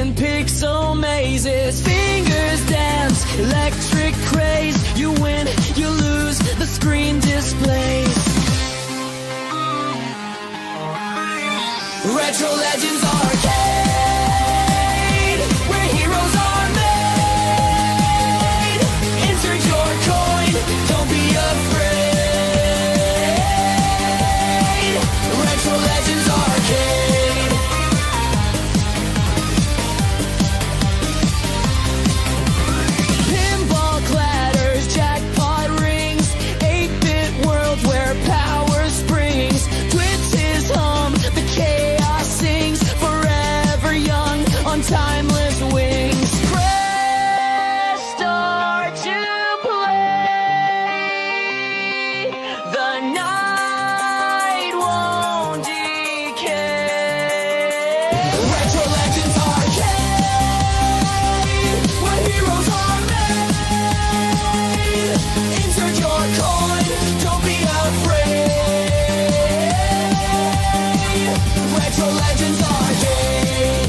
in pixel mazes. Fingers dance, electric craze. You win, you lose, the screen displays. Retro Legends Arcade, where heroes are made. Insert your coin, don't be afraid. Retro Legends Arcade. Pinball clatters, jackpot rings. 8-bit world where power springs. Twits his hum, the chaos sings. Forever young on timeless wings. Press start to play. The night won't decay. Retro Legends Arcade, where heroes are made. Insert your coin, don't be afraid. Retro Legends Arcade.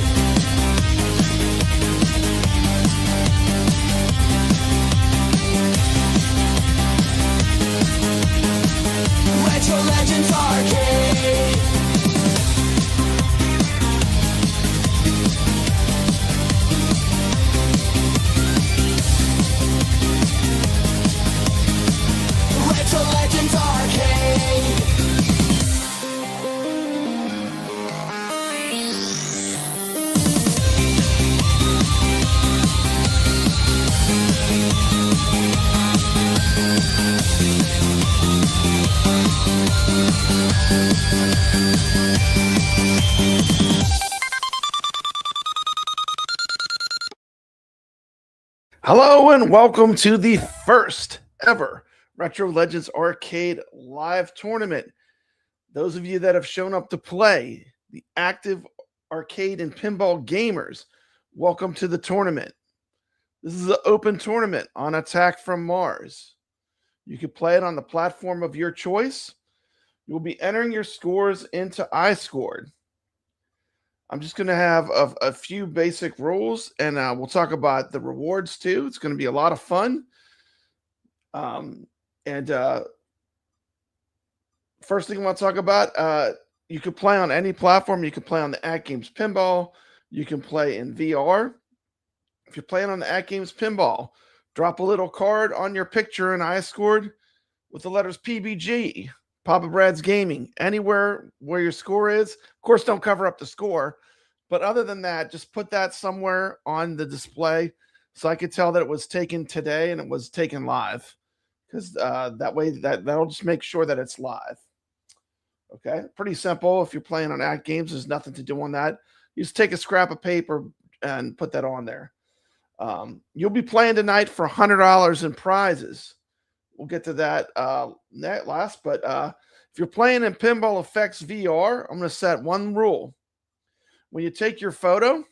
Retro Legends Arcade. Retro Legends Arcade. Hello and welcome to the first ever Retro Legends Arcade live tournament. Those of you that have shown up to play, the active arcade and pinball gamers, welcome to the tournament. This is an open tournament on Attack from Mars. You can play it on the platform of your choice. You will be entering your scores into iScored. I'm just going to have a few basic rules, and we'll talk about the rewards too. It's going to be a lot of fun. First thing I want to talk about, you can play on any platform. You can play on the AtGames Pinball. You can play in VR. If you're playing on the AtGames Pinball, drop a little card on your picture in iScored with the letters PBG, Papa Brad's Gaming, anywhere where your score is. Of course, don't cover up the score. But other than that, just put that somewhere on the display so I could tell that it was taken today and it was taken live. Because that way, that'll just make sure that it's live. Okay, pretty simple. If you're playing on AtGames, there's nothing to do on that. You just take a scrap of paper and put that on there. You'll be playing tonight for $100 in prizes. We'll get to that last. But if you're playing in Pinball Effects VR, I'm going to set one rule. When you take your photo, I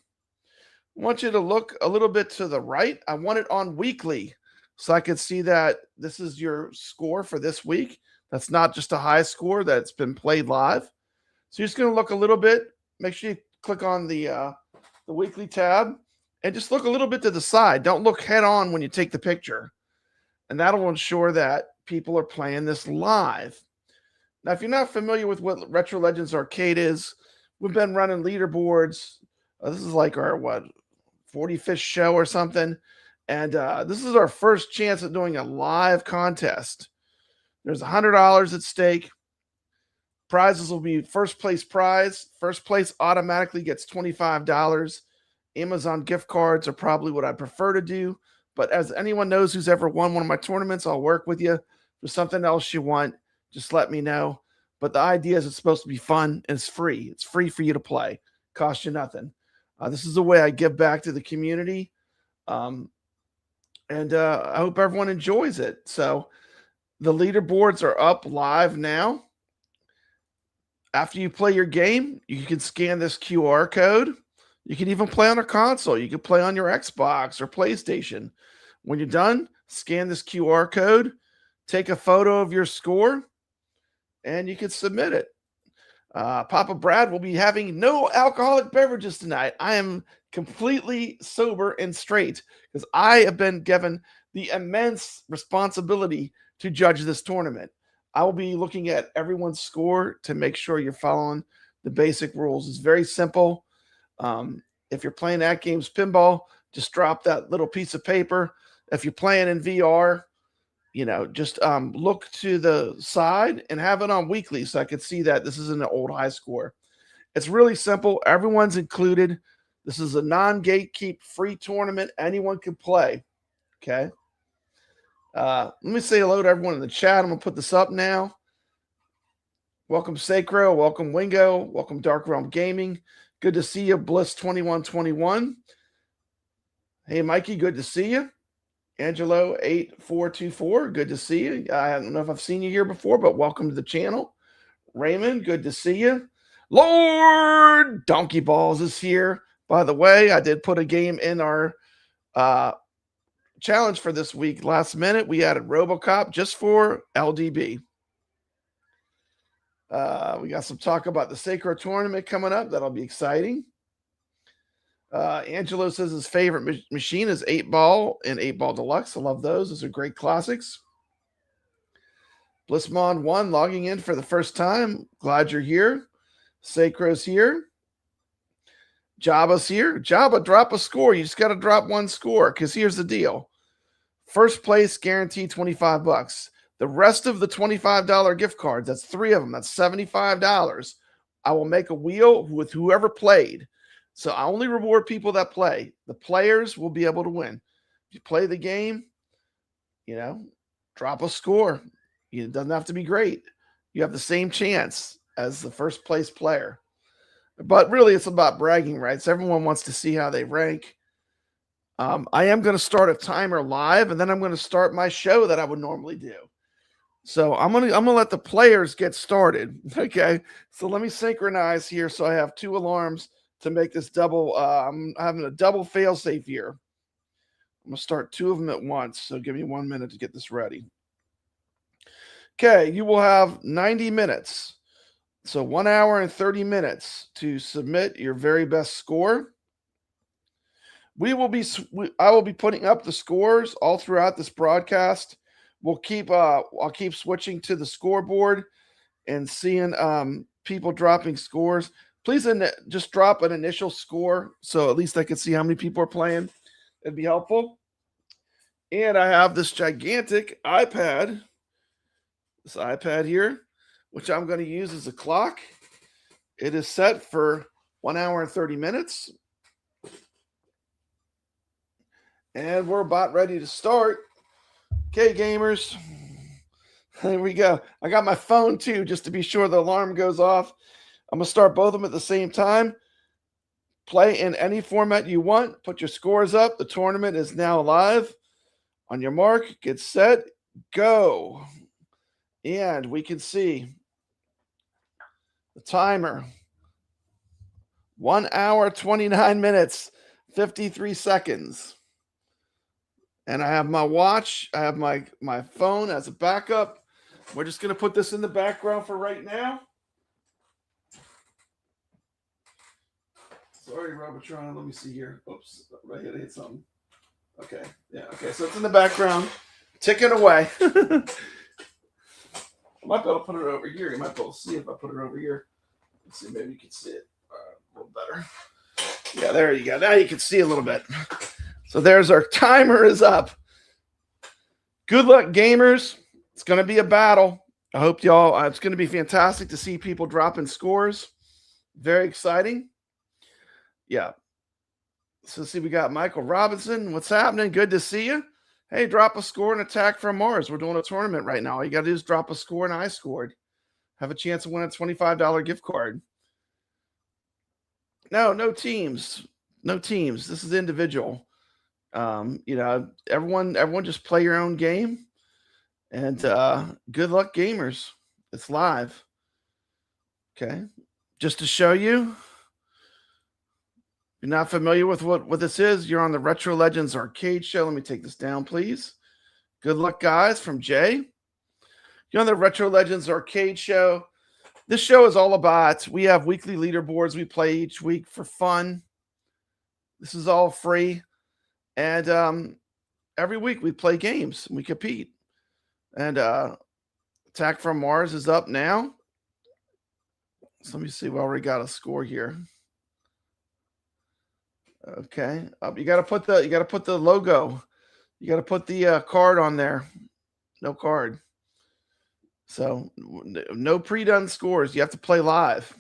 want you to look a little bit to the right. I want it on weekly so I can see that this is your score for this week. That's not just a high score that's been played live. So you're just going to look a little bit. Make sure you click on the weekly tab and just look a little bit to the side. Don't look head on when you take the picture. And that'll ensure that people are playing this live. Now, if you're not familiar with what Retro Legends Arcade is, we've been running leaderboards. This is like our, 45th show or something. And this is our first chance at doing a live contest. There's $100 at stake. Prizes will be first place prize. First place automatically gets $25. Amazon gift cards are probably what I prefer to do. But as anyone knows who's ever won one of my tournaments, I'll work with you. If there's something else you want, just let me know. But the idea is it's supposed to be fun and it's free. It's free for you to play. Costs you nothing. This is the way I give back to the community. I hope everyone enjoys it. So the leaderboards are up live now. After you play your game, you can scan this QR code. You can even play on a console. You can play on your Xbox or PlayStation. When you're done, scan this QR code, take a photo of your score, and you can submit it. Papa Brad will be having no alcoholic beverages tonight. I am completely sober and straight because I have been given the immense responsibility to judge this tournament. I will be looking at everyone's score to make sure you're following the basic rules. It's very simple. If you're playing AtGames Pinball, just drop that little piece of paper. If you're playing in VR, just look to the side and have it on weekly so I could see that this is an old iScore. It's really simple. Everyone's included. This is a non-gatekeep free tournament. Anyone can play. Okay. Let me say hello to everyone in the chat. I'm going to put this up now. Welcome, Saecrow. Welcome, Wingo. Welcome, Dark Realm Gaming. Good to see you, Bliss 2121. Hey, Mikey, good to see you. Angelo 8424, good to see you. I don't know if I've seen you here before, but welcome to the channel. Raymond, good to see you. Lord Donkey Balls is here. By the way, I did put a game in our challenge for this week. Last minute, we added RoboCop just for LDB. We got some talk about the Saecrow tournament coming up. That'll be exciting. Angelo says his favorite machine is 8-Ball and 8-Ball Deluxe. I love those. Those are great classics. Blissmon1 logging in for the first time. Glad you're here. Saecrow's here. Jabba's here. Jabba, drop a score. You just got to drop one score because here's the deal. First place guaranteed $25. The rest of the $25 gift cards, that's 3 of them. That's $75. I will make a wheel with whoever played. So I only reward people that play. The players will be able to win. If you play the game, drop a score. It doesn't have to be great. You have the same chance as the first place player. But really, it's about bragging rights. Everyone wants to see how they rank. I am going to start a timer live, and then I'm going to start my show that I would normally do. So I'm gonna let the players get started. Okay. So let me synchronize here. So I have 2 alarms to make this double. I'm having a double fail safe here. I'm gonna start 2 of them at once. So give me 1 minute to get this ready. Okay, you will have 90 minutes. So 1 hour and 30 minutes to submit your very best score. I will be putting up the scores all throughout this broadcast. I'll keep switching to the scoreboard and seeing people dropping scores. Please just drop an initial score so at least I can see how many people are playing. It'd be helpful. And I have this gigantic iPad, here, which I'm going to use as a clock. It is set for 1 hour and 30 minutes. And we're about ready to start. Okay, gamers. There we go. I got my phone too, just to be sure the alarm goes off. I'm going to start both of them at the same time. Play in any format you want. Put your scores up. The tournament is now live. On your mark, get set, go. And we can see the timer. 1 hour, 29 minutes, 53 seconds. And I have my watch. I have my phone as a backup. We're just going to put this in the background for right now. Sorry, Robotron. Let me see here. Oops. I hit something. Okay. Yeah. Okay. So it's in the background. Ticking away. I might be able to put it over here. You might be able to see if I put it over here. Let's see. Maybe you can see it a little better. Yeah. There you go. Now you can see a little bit. So there's our timer is up. Good luck, gamers. It's going to be a battle. I hope y'all, it's going to be fantastic to see people dropping scores. Very exciting. Yeah. So see, we got Michael Robinson. What's happening? Good to see you. Hey, drop a score and attack from Mars. We're doing a tournament right now. All you got to do is drop a score and iScored. Have a chance to win a $25 gift card. No teams. No teams. This is individual. Everyone just play your own game, and good luck, gamers. It's live. Okay, just to show you, if you're not familiar with what this is, you're on the Retro Legends arcade show. Let me take this down, please. Good luck, guys, from Jay. You're on the Retro Legends arcade show. This show is all about, we have weekly leaderboards we play each week for fun. This is all free. And every week we play games and we compete. And Attack from Mars is up now. So let me see. We already got a score here. Okay. You got to put the logo. You got to put the card on there. No card. So no pre-done scores. You have to play live.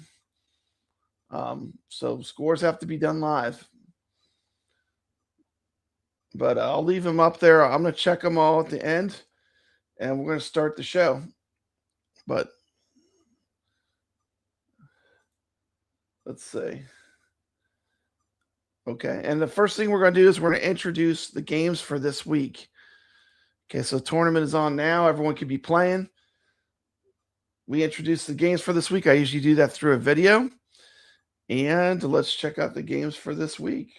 So scores have to be done live. But I'll leave them up there. I'm going to check them all at the end. And we're going to start the show. But let's see. Okay. And the first thing we're going to do is we're going to introduce the games for this week. Okay. So tournament is on now. Everyone can be playing. We introduce the games for this week. I usually do that through a video. And let's check out the games for this week.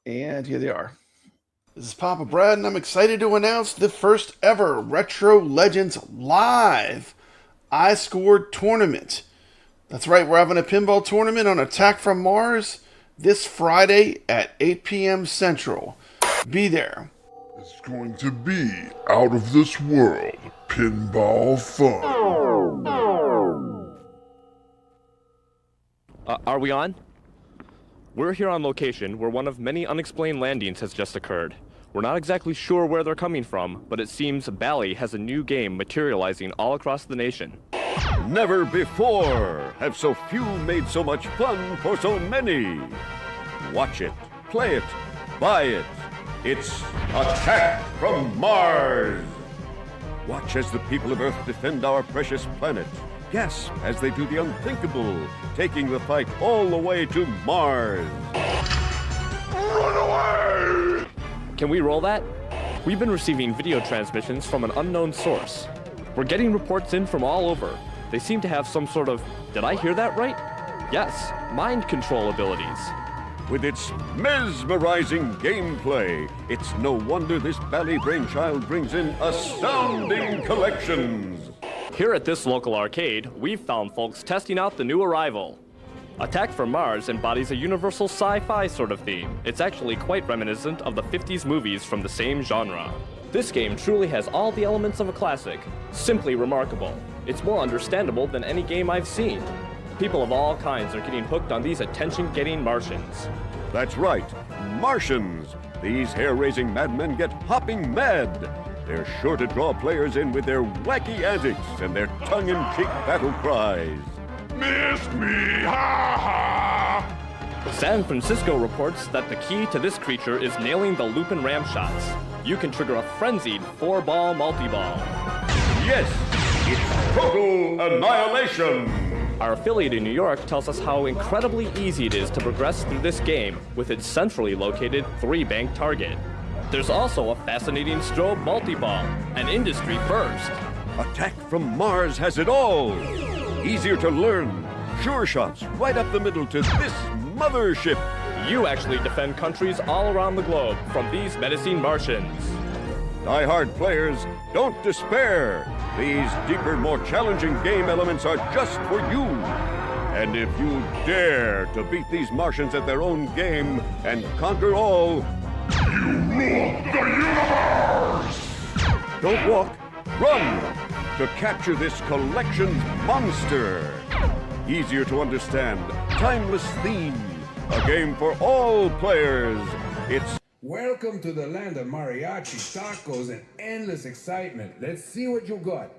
And here they are. This is Papa Brad, and I'm excited to announce the first ever Retro Legends live iScored tournament. That's right, we're having a pinball tournament on Attack from Mars this Friday at 8 p.m. Central. Be there. It's going to be out of this world pinball fun. Are we on? We're here on location where one of many unexplained landings has just occurred. We're not exactly sure where they're coming from, but it seems Bally has a new game materializing all across the nation. Never before have so few made so much fun for so many. Watch it, play it, buy it. It's Attack from Mars. Watch as the people of Earth defend our precious planet. Gasp as they do the unthinkable, taking the fight all the way to Mars. Run away! Can we roll that? We've been receiving video transmissions from an unknown source. We're getting reports in from all over. They seem to have some sort of, did I hear that right? Yes, mind control abilities. With its mesmerizing gameplay, it's no wonder this Bally brainchild brings in astounding collections. Here at this local arcade, we've found folks testing out the new arrival. Attack from Mars embodies a universal sci-fi sort of theme. It's actually quite reminiscent of the 50s movies from the same genre. This game truly has all the elements of a classic. Simply remarkable. It's more understandable than any game I've seen. People of all kinds are getting hooked on these attention-getting Martians. That's right, Martians. These hair-raising madmen get hopping mad. They're sure to draw players in with their wacky antics and their tongue-in-cheek battle cries. Missed me, ha ha! San Francisco reports that the key to this creature is nailing the loop and ram shots. You can trigger a frenzied 4-ball multi-ball. Yes, it's total annihilation. Our affiliate in New York tells us how incredibly easy it is to progress through this game with its centrally located 3-bank target. There's also a fascinating strobe multi-ball, an industry first. Attack from Mars has it all. Easier to learn, sure shots right up the middle to this mothership. You actually defend countries all around the globe from these menacing Martians. Die-hard players, don't despair. These deeper, more challenging game elements are just for you. And if you dare to beat these Martians at their own game and conquer all, You rule the universe! don't walk, run to capture this collection's monster. Easier to understand, timeless theme, a game for all players. It's Welcome to the land of mariachi, tacos, and endless excitement. Let's see what you got.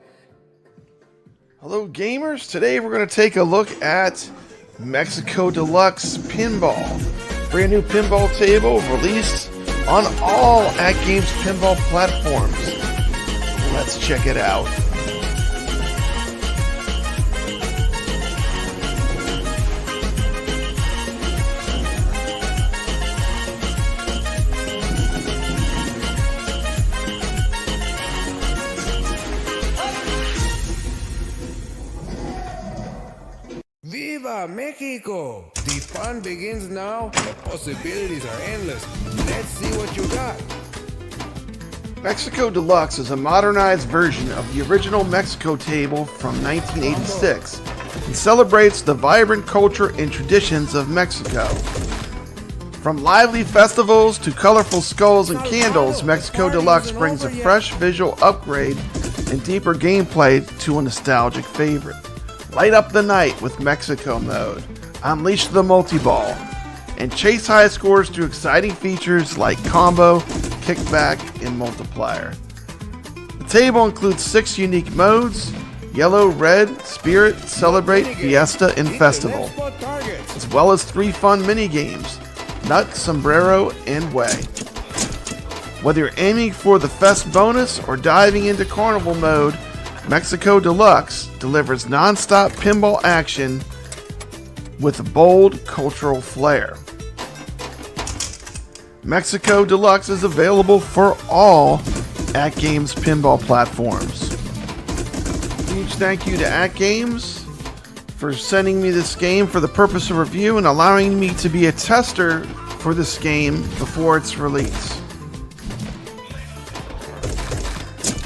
Hello, gamers. Today we're going to take a look at Mexico Deluxe Pinball. Brand new pinball table released on all AtGames pinball platforms. Let's check it out. Viva Mexico! The fun begins now. The possibilities are endless. Let's see what you got. Mexico Deluxe is a modernized version of the original Mexico table from 1986 and celebrates the vibrant culture and traditions of Mexico. From lively festivals to colorful skulls and candles, Mexico Deluxe brings a fresh visual upgrade and deeper gameplay to a nostalgic favorite. Light up the night with Mexico mode, unleash the multi-ball, and chase high scores through exciting features like combo, kickback, and multiplier. The table includes 6 unique modes: Yellow, Red, Spirit, Celebrate, Fiesta, and Festival, as well as 3 fun mini-games: Nut, Sombrero, and Way. Whether you're aiming for the Fest bonus or diving into Carnival mode, Mexico Deluxe delivers non-stop pinball action with a bold cultural flair. Mexico Deluxe is available for all AtGames pinball platforms. Huge thank you to AtGames for sending me this game for the purpose of review and allowing me to be a tester for this game before its release.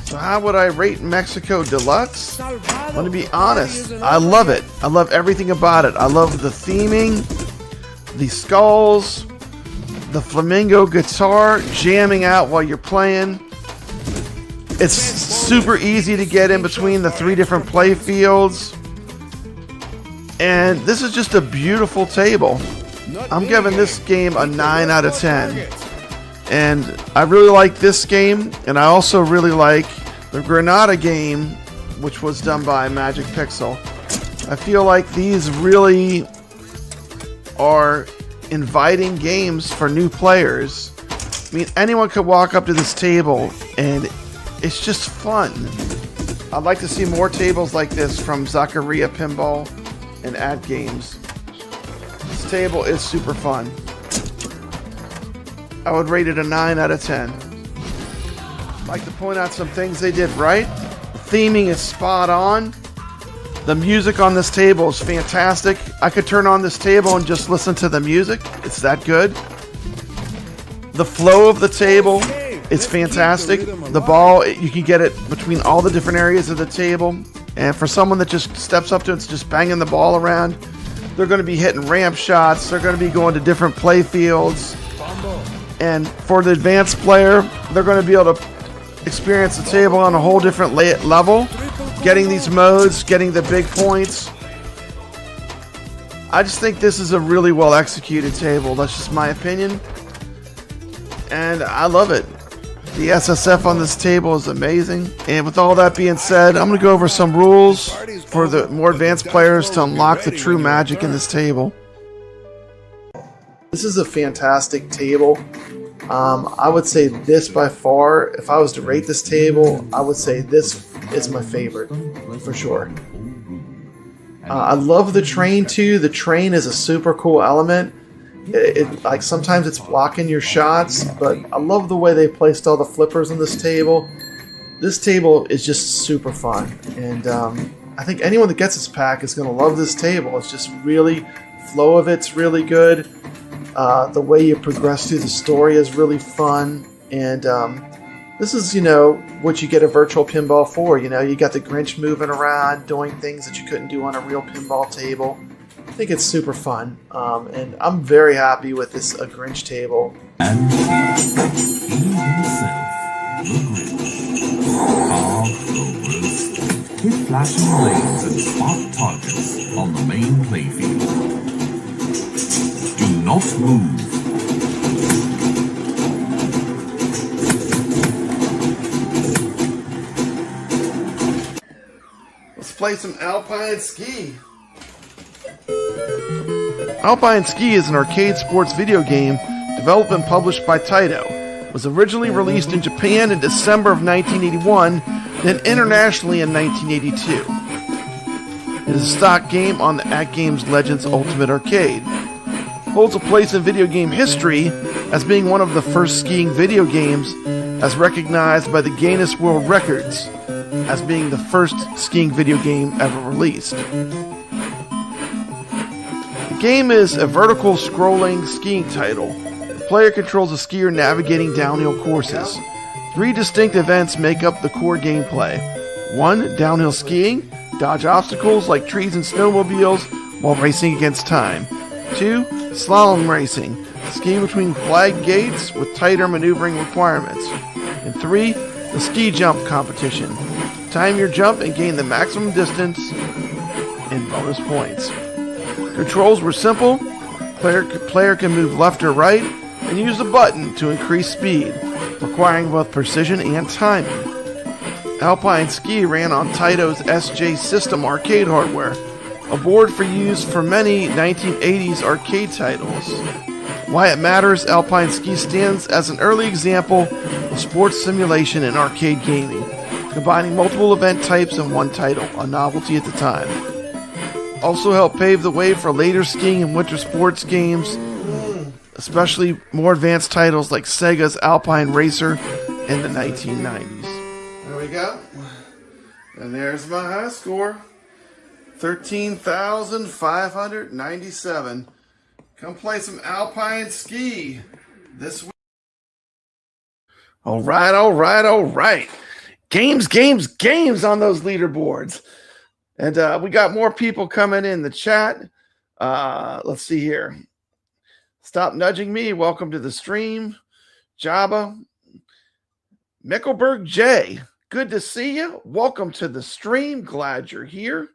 So how would I rate Mexico Deluxe? I'm going to be honest, I love it. I love everything about it. I love the theming, the skulls, the flamingo guitar jamming out while you're playing. It's super easy to get in between the 3 different play fields. And this is just a beautiful table. I'm giving this game a 9 out of 10. And I really like this game, and I also really like the Granada game, which was done by Magic Pixel. I feel like these really are inviting games for new players. I mean, anyone could walk up to this table and it's just fun. I'd like to see more tables like this from Zaccaria Pinball and AtGames. This table is super fun. I would rate it a 9 out of 10. I'd like to point out some things they did right. The theming is spot on. The music on this table is fantastic. I could turn on this table and just listen to the music. It's that good. The flow of the table is fantastic. The ball, you can get it between all the different areas of the table. And for someone that just steps up to it, it's just banging the ball around. They're going to be hitting ramp shots. They're going to be going to different play fields. And for the advanced player, they're going to be able to experience the table on a whole different level. Getting these modes, getting the big points. I just think this is a really well executed table. That's just my opinion. And I love it. The SSF on this table is amazing. And with all that being said, I'm going to go over some rules for the more advanced players to unlock the true magic in this table. This is a fantastic table. I would say this by far, if I was to rate this table, I would say this is my favorite, for sure. I love the train too. The train is a super cool element. Like sometimes it's blocking your shots, but I love the way they placed all the flippers on this table. This table is just super fun, and I think anyone that gets this pack is going to love this table. It's just really, flow of it's really good. The way you progress through the story is really fun, and this is, you know, what you get a virtual pinball for. You know, you got the Grinch moving around, doing things that you couldn't do on a real pinball table. I think it's super fun, and I'm very happy with this Grinch table. And he himself, the Grinch, carved overs, with flashing blades and spark targets on the main playfield. Do not move. Let's play some Alpine Ski. Alpine Ski is an arcade sports video game developed and published by Taito. It was originally released in Japan in December of 1981, then internationally in 1982. It is a stock game on the AtGames Legends Ultimate Arcade. It holds a place in video game history as being one of the first skiing video games, as recognized by the Guinness World Records as being the first skiing video game ever released. The game is a vertical scrolling skiing title. The player controls a skier navigating downhill courses. 3 distinct events make up the core gameplay. 1. Downhill skiing. Dodge obstacles like trees and snowmobiles while racing against time. 2. Slalom racing. Ski between flag gates with tighter maneuvering requirements. And 3. The ski jump competition. Time your jump and gain the maximum distance and bonus points. Controls were simple. Player can move left or right and use the button to increase speed, requiring both precision and timing. Alpine Ski ran on Taito's SJ System arcade hardware, a board for use for many 1980s arcade titles. Why it matters, Alpine Ski stands as an early example of sports simulation and arcade gaming, combining multiple event types in one title, a novelty at the time. Also helped pave the way for later skiing and winter sports games, especially more advanced titles like Sega's Alpine Racer in the 1990s. There we go. And there's my high score. 13,597. Come play some Alpine Ski this week. All right. Games on those leaderboards. And we got more people coming in the chat. Let's see here. Stop Nudging Me. Welcome to the stream. Jabba. MekelburgJ. Good to see you. Welcome to the stream. Glad you're here.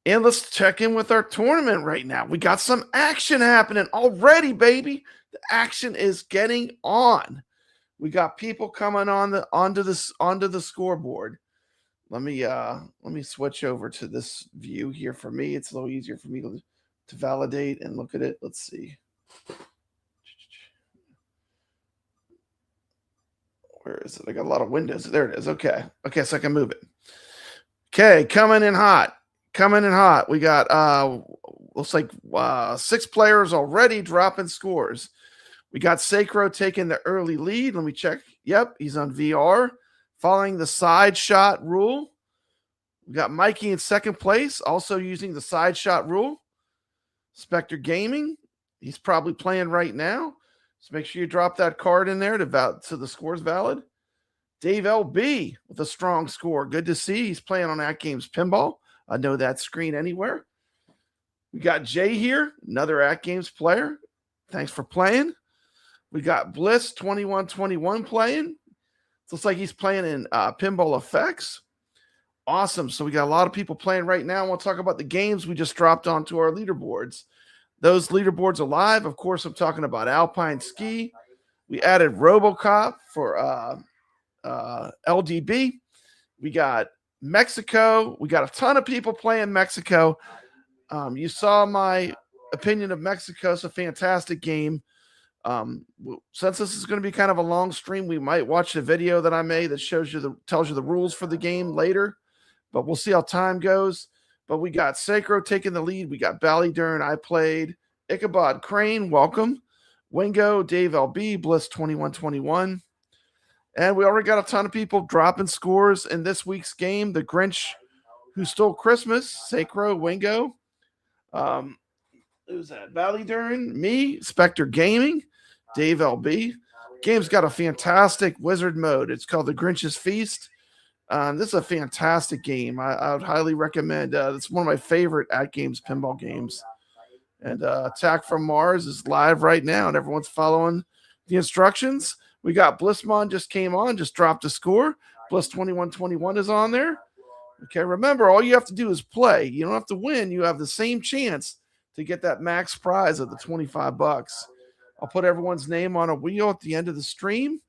And let's check in with our tournament right now. We got some action happening already, baby. The action is getting on. We got people coming onto the scoreboard. Let me switch over to this view here for me. It's a little easier for me to validate and look at it. Let's see. Where is it? I got a lot of windows. There it is. Okay, so I can move it. Okay, coming in hot. We got looks like 6 players already dropping scores. We got Saecrow taking the early lead. Let me check. Yep, he's on VR. Following the side shot rule. We got Mikey in second place, also using the side shot rule. SpectreGaming, he's probably playing right now. So make sure you drop that card in there so the score's valid. Davelb with a strong score. Good to see. He's playing on AtGames Pinball. I know that screen anywhere. We got Jay here, another AtGames player. Thanks for playing. We got Bliss 2121 playing. Looks like he's playing in Pinball Effects. Awesome. So we got a lot of people playing right now. We'll talk about the games we just dropped onto our leaderboards. Those leaderboards are live. Of course, I'm talking about Alpine Ski. We added RoboCop for LDB. We got Mexico. We got a ton of people playing Mexico. You saw my opinion of Mexico. It's a fantastic game. Since this is going to be kind of a long stream, we might watch the video that I made that tells you the rules for the game later, but we'll see how time goes. But we got Saecrow taking the lead. We got BallyDern. I played Ichabod Crane. Welcome. Wingo, Davelb, Bliss 2121. And we already got a ton of people dropping scores in this week's game. The Grinch Who Stole Christmas, Saecrow, Wingo. Who's that? BallyDern, me, SpectreGaming, Davelb. Game's got a fantastic wizard mode. It's called The Grinch's Feast. This is a fantastic game. I would highly recommend. It's one of my favorite AtGames pinball games. And Attack from Mars is live right now, and everyone's following the instructions. We got Blissmon just came on, just dropped a score. Bliss 2121 is on there. Okay, remember, all you have to do is play. You don't have to win. You have the same chance to get that max prize of the $25. I'll put everyone's name on a wheel at the end of the stream.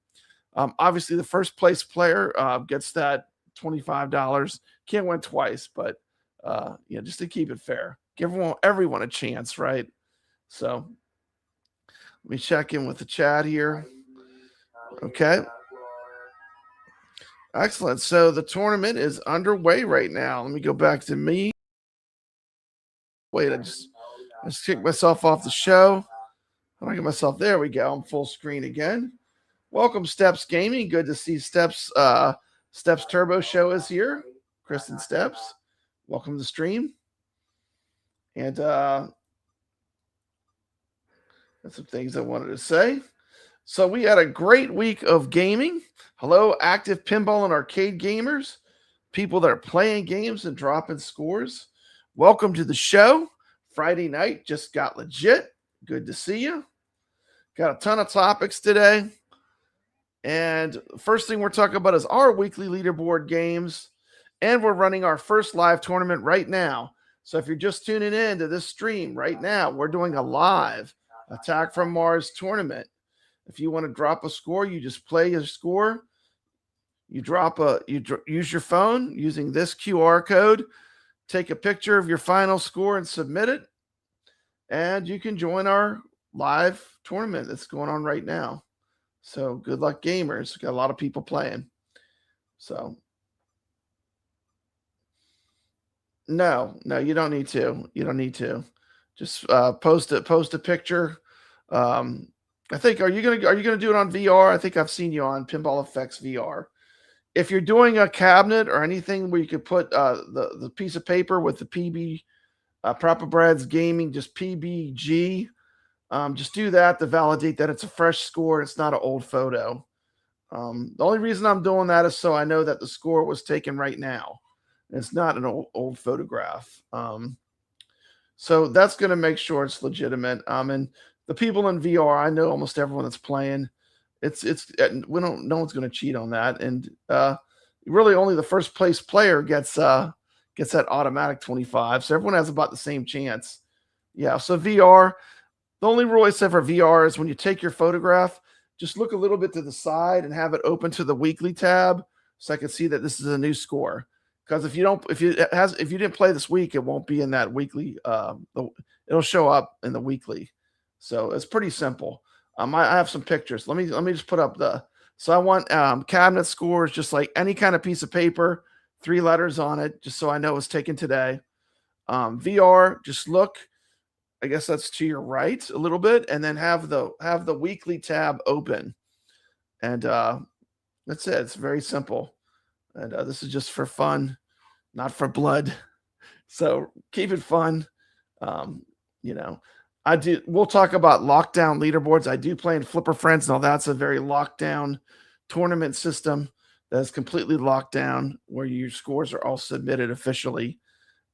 Obviously, the first place player gets that $25. Can't win twice, but just to keep it fair, give everyone a chance, right? So let me check in with the chat here. Okay. Excellent. So the tournament is underway right now. Let me go back to me. Wait, I just kicked myself off the show. How do I get myself? There we go. I'm full screen again. Welcome, Steps Gaming. Good to see Steps. Steps Turbo Show is here. Kristen Steps. Welcome to the stream. And that's some things I wanted to say. So we had a great week of gaming. Hello, active pinball and arcade gamers, people that are playing games and dropping scores. Welcome to the show. Friday night just got legit. Good to see you. Got a ton of topics today. And first thing we're talking about is our weekly leaderboard games. And we're running our first live tournament right now. So if you're just tuning in to this stream right now, we're doing a live Attack from Mars tournament. If you want to drop a score, you just play your score. You use your phone using this QR code, take a picture of your final score and submit it. And you can join our live tournament that's going on right now. So good luck, gamers. Got a lot of people playing. So no, you don't need to. You don't need to. Just post a picture. I think are you gonna do it on VR? I think I've seen you on Pinball Effects VR. If you're doing a cabinet or anything where you could put the piece of paper with the PB Proper Brad's Gaming, just PBG, just do that to validate that it's a fresh score. It's not an old photo. The only reason I'm doing that is so I know that the score was taken right now. It's not an old photograph. So that's going to make sure it's legitimate. And the people in VR, I know almost everyone that's playing. No one's going to cheat on that. And really only the first place player gets that automatic 25. So everyone has about the same chance. Yeah. So VR, the only rule I said for VR is when you take your photograph, just look a little bit to the side and have it open to the weekly tab so I can see that this is a new score. Because if you didn't play this week, it won't be in that weekly. It'll show up in the weekly. So it's pretty simple. I have some pictures. Let me just put up so I want cabinet scores, just like any kind of piece of paper, 3 letters on it, just so I know it's taken today. VR, just look. I guess that's to your right a little bit, and then have the weekly tab open, and that's it. It's very simple, and this is just for fun, not for blood. So keep it fun. We'll talk about lockdown leaderboards. I do play in Flipper Friends. Now that's a very locked down tournament system that is completely locked down, where your scores are all submitted officially.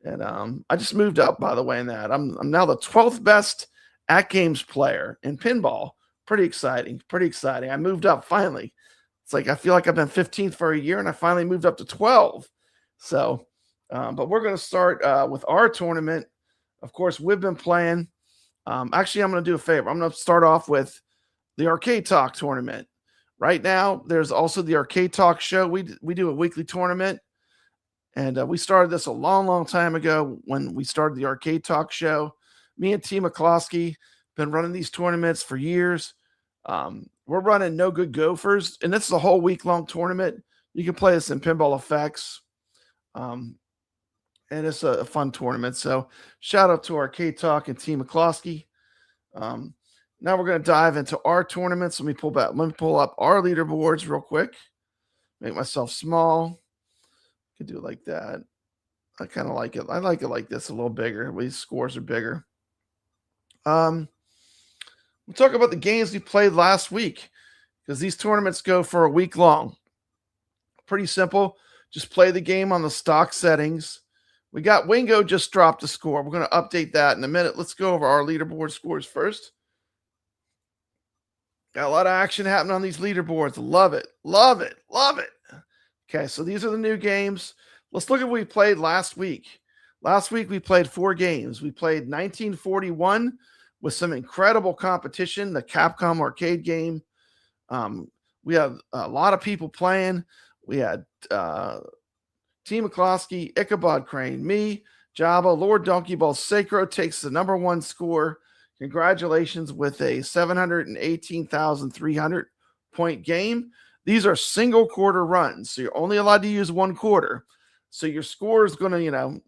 And I just moved up, by the way, in that. I'm now the 12th best AtGames player in pinball. Pretty exciting. I moved up finally. It's like I feel like I've been 15th for a year, and I finally moved up to 12. So, but we're going to start with our tournament. Of course, we've been playing. Actually, I'm going to do a favor. I'm going to start off with the Arcade Talk tournament. Right now, there's also the Arcade Talk show. We do a weekly tournament. And we started this a long, long time ago when we started the Arcade Talk show. Me and T. McCloskey been running these tournaments for years. We're running No Good Gophers, and this is a whole week-long tournament. You can play this in Pinball Effects. And it's a fun tournament. So shout out to Arcade Talk and T. McCloskey. Now we're going to dive into our tournaments. Let me pull up our leaderboards real quick. Make myself small. Could do it like that. I kind of like it. I like it like this, a little bigger. These scores are bigger. We'll talk about the games we played last week, because these tournaments go for a week long. Pretty simple. Just play the game on the stock settings. We got Wingo just dropped a score. We're going to update that in a minute. Let's go over our leaderboard scores first. Got a lot of action happening on these leaderboards. Love it. Love it. Love it. Okay, so these are the new games. Let's look at what we played last week. Last week, we played 4 games. We played 1941 with some incredible competition, the Capcom arcade game. We had a lot of people playing. We had T. McCloskey, Ichabod Crane, me, Jabba, Lord Donkey Ball. Saecrow takes the #1 score. Congratulations with a 718,300 point game. These are single quarter runs, so you're only allowed to use 1 quarter. So your score is going to,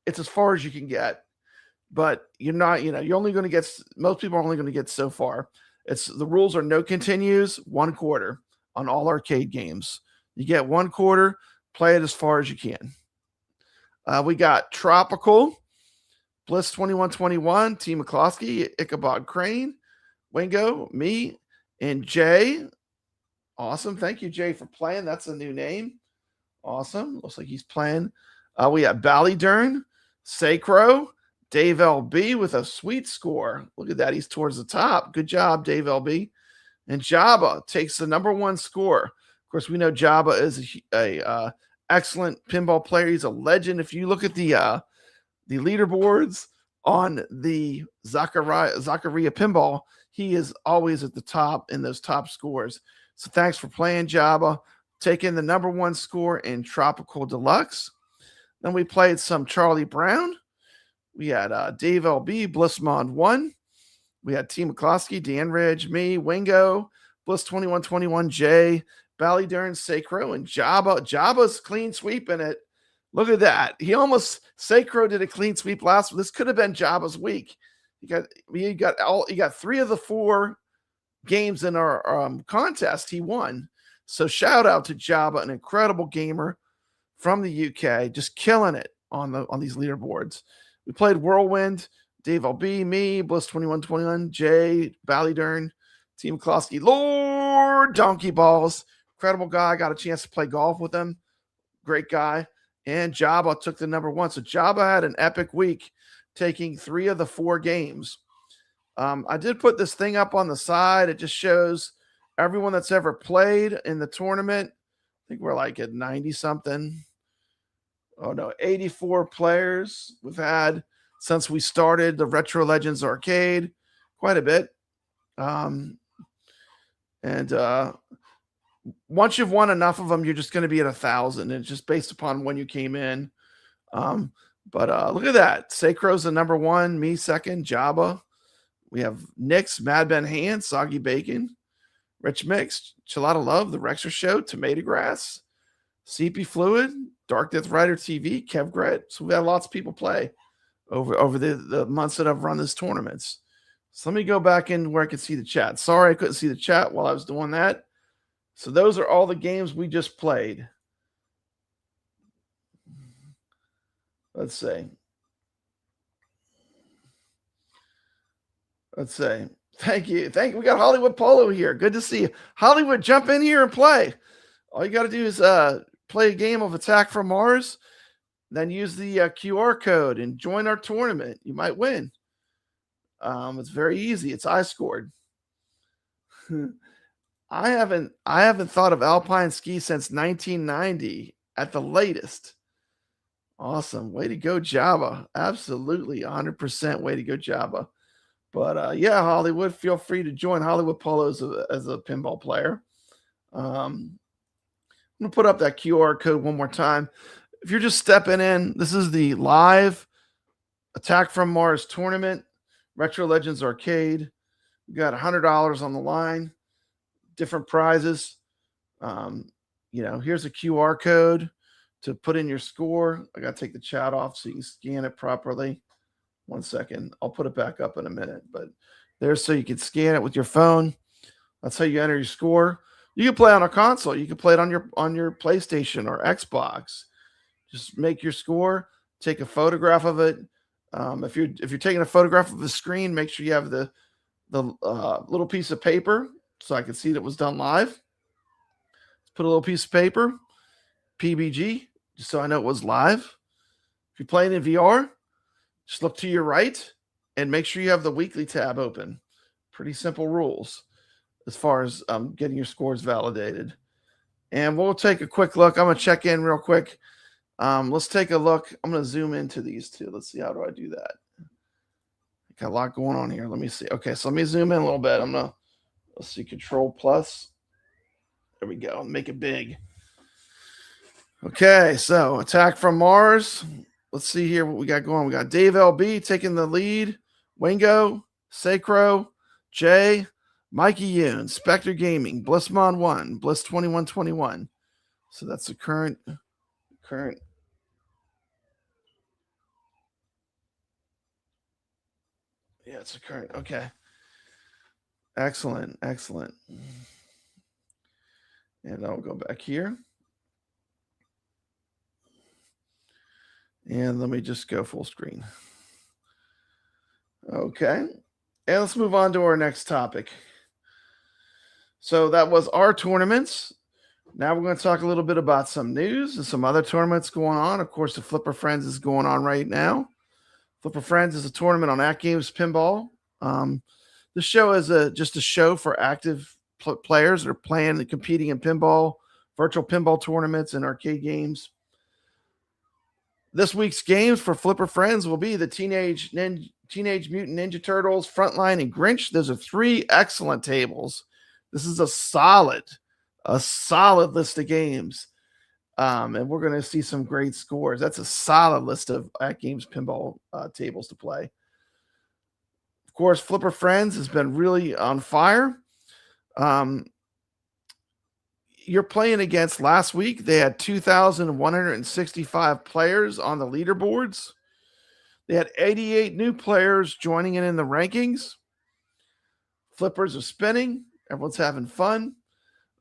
it's as far as you can get. But you're not, you're only going to get, most people are only going to get so far. The rules are no continues, 1 quarter on all arcade games. You get 1 quarter, play it as far as you can. We got Tropical, Bliss 2121, T. McCloskey, Ichabod Crane, Wingo, me, And Jay, awesome. Thank you, Jay, for playing. That's a new name. Awesome. Looks like he's playing. We got BallyDern, Saecrow, Davelb with a sweet score. Look at that. He's towards the top. Good job, Davelb. And Jabba takes the #1 score. Of course, we know Jabba is a excellent pinball player. He's a legend. If you look at the leaderboards on the Zaccaria pinball, he is always at the top in those top scores. So thanks for playing, Jabba. Taking the #1 score in Tropical Deluxe. Then we played some Charlie Brown. We had Davelb, Blissmond 1. We had T. McCloskey, Dan Ridge, me, Wingo, Bliss 2121, Jay, BallyDern, Saecrow, and Jabba. Jabba's clean sweeping it. Look at that. Saecrow did a clean sweep last week. This could have been Jabba's week. He got 3 of the 4 games in our contest. He won. So shout out to Jabba, an incredible gamer from the UK, just killing it on these leaderboards. We played Whirlwind, Davelb, me, Bliss 2121, Jay, BallyDern, Team McCloskey, Lord Donkey Balls. Incredible guy. Got a chance to play golf with him. Great guy. And Jabba took the #1. So Jabba had an epic week, taking 3 of the 4 games. I did put this thing up on the side. It just shows everyone that's ever played in the tournament. I think we're like at 90-something. Oh, no, 84 players we've had since we started the Retro Legends Arcade. Quite a bit. Once you've won enough of them, you're just going to be at 1,000. It's just based upon when you came in. But look at that. Saecrow's the #1, me second, Jabba. We have Nick's, Mad Ben Hand, Soggy Bacon, Rich Mix, Chilada Love, The Rexer Show, Tomato Grass, CP Fluid, Dark Death Rider TV, Kev Gret. So we've had lots of people play over the months that I've run these tournaments. So let me go back in where I can see the chat. Sorry I couldn't see the chat while I was doing that. So those are all the games we just played. Let's see. Thank you. We got Hollywood Polo here. Good to see you. Hollywood, jump in here and play. All you got to do is play a game of Attack from Mars, then use the QR code and join our tournament. You might win. It's very easy. It's iScored. I haven't thought of Alpine ski since 1990 at the latest. Awesome. Way to go, Jabba. Absolutely 100% way to go, Jabba. But yeah, Hollywood, feel free to join Hollywood Polo as a pinball player. I'm going to put up that QR code one more time. If you're just stepping in, this is the live Attack from Mars tournament, Retro Legends Arcade. We got $100 on the line, different prizes. Here's a QR code to put in your score. I got to take the chat off so you can scan it properly. 1 second. I'll put it back up in a minute, but there's so you can scan it with your phone. That's how you enter your score. You can play on a console. You can play it on your PlayStation or Xbox. Just make your score, take a photograph of it. If you're taking a photograph of the screen, make sure you have the little piece of paper so I can see that it was done live. Let's put a little piece of paper, PBG, just so I know it was live. If you're playing in VR, just look to your right and make sure you have the weekly tab open. Pretty simple rules as far as getting your scores validated. And we'll take a quick look. I'm going to check in real quick. Let's take a look. I'm going to zoom into these two. Let's see. How do I do that? Got a lot going on here. Let me see. Okay, so let me zoom in a little bit. Let's see, Control Plus. There we go. Make it big. Okay, so Attack from Mars. Let's see here what we got going. We got Davelb taking the lead. Wingo, Saecrow, Jay, Mikey Yoon, SpectreGaming, Blissmon 1, Bliss 2121. So that's the current. Yeah, it's a current. Okay. Excellent. And I'll go back here. And let me just go full screen. Okay. And let's move on to our next topic. So that was our tournaments. Now we're going to talk a little bit about some news and some other tournaments going on. Of course, the Flipper Friends is going on right now. Flipper Friends is a tournament on AtGames Pinball. The show is just a show for active players that are playing and competing in pinball, virtual pinball tournaments, and arcade games. This week's games for Flipper Friends will be the Teenage Mutant Ninja Turtles, Frontline, and Grinch. Those are 3 excellent tables. This is a solid list of games. And we're going to see some great scores. That's a solid list of AtGames pinball tables to play. Of course, Flipper Friends has been really on fire. You're playing against last week. They had 2,165 players on the leaderboards. They had 88 new players joining in the rankings. Flippers are spinning. Everyone's having fun.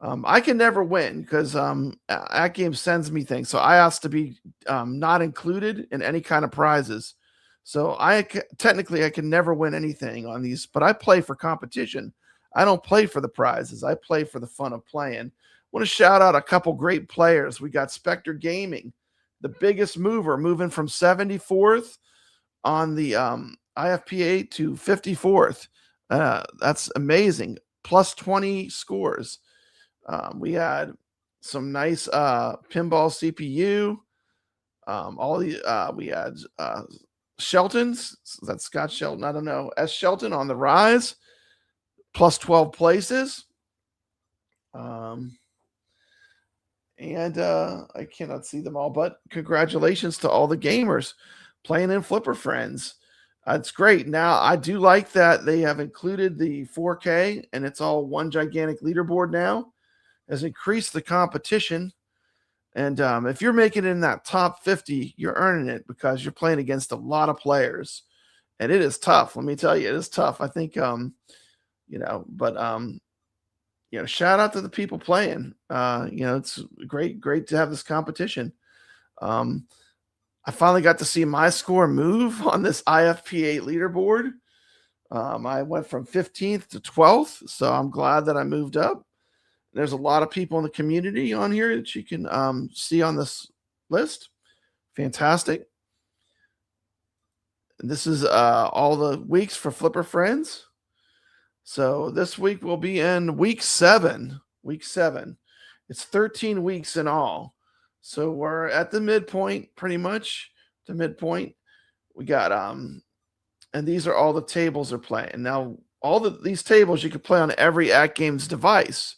I can never win because AtGames sends me things. So I ask to be not included in any kind of prizes. So technically I can never win anything on these, but I play for competition. I don't play for the prizes. I play for the fun of playing. I want to shout out a couple great players. We got SpectreGaming, the biggest mover, moving from 74th on the IFPA to 54th. That's amazing. Plus 20 scores. We had some nice pinball CPU. We had Shelton's. That's Scott Shelton. I don't know. S. Shelton on the rise. Plus 12 places. And I cannot see them all, but congratulations to all the gamers playing in Flipper Friends. It's great. Now, I do like that they have included the 4K, and it's all one gigantic leaderboard now. Has increased the competition. And if you're making it in that top 50, you're earning it because you're playing against a lot of players. And it is tough. Let me tell you, it is tough. I think, shout out to the people playing. It's great to have this competition. I finally got to see my score move on this IFPA leaderboard. I went from 15th to 12th, so I'm glad that I moved up. There's a lot of people in the community on here that you can see on this list. Fantastic. This is all the weeks for Flipper Friends. So this week will be in week 7. Week 7. It's 13 weeks in all. So we're at the midpoint, pretty much. The midpoint. We got and these are all the tables they're playing. Now, these tables you can play on every AtGames device.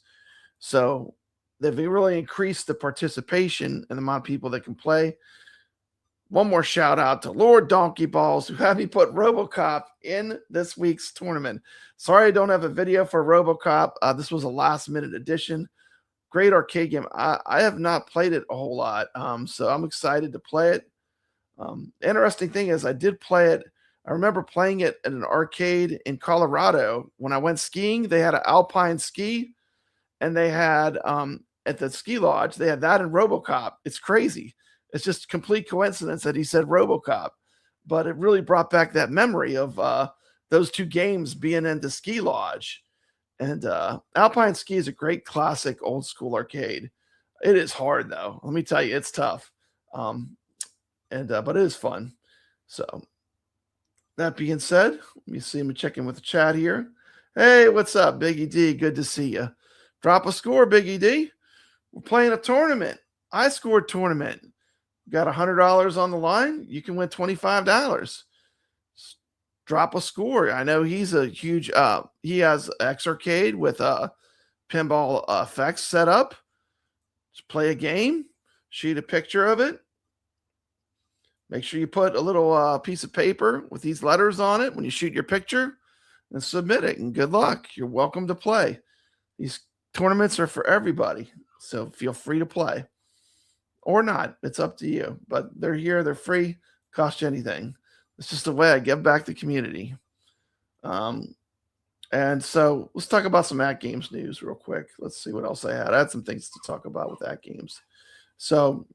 So they've really increased the participation and the amount of people that can play. One more shout out to Lord Donkey Balls, who had me put RoboCop in this week's tournament. Sorry I don't have a video for RoboCop. This was a last minute addition. Great arcade game. I have not played it a whole lot, so I'm excited to play it. Interesting thing is I did play it. I remember playing it at an arcade in Colorado. When I went skiing, they had an Alpine ski, and they had at the ski lodge, they had that in RoboCop. It's crazy. It's just complete coincidence that he said RoboCop, but it really brought back that memory of those two games being in the ski lodge. And Alpine Ski is a great classic old school arcade. It is hard though. Let me tell you, it's tough. But it is fun. So that being said, let me see. I'm checking with the chat here. Hey, what's up, Biggie D? Good to see you. Drop a score, Biggie D. We're playing a tournament. iScored tournament. Got $100 on the line. You can win $25. Drop a score. I know he's a huge. He has X Arcade with pinball effects set up. Just play a game. Shoot a picture of it. Make sure you put a little piece of paper with these letters on it when you shoot your picture, and submit it. And good luck. You're welcome to play. These tournaments are for everybody, so feel free to play. Or not. It's up to you. But they're here. They're free. Cost you anything. It's just a way I give back to the community. And so let's talk about some AtGames news real quick. Let's see what else I had. I had some things to talk about with AtGames. So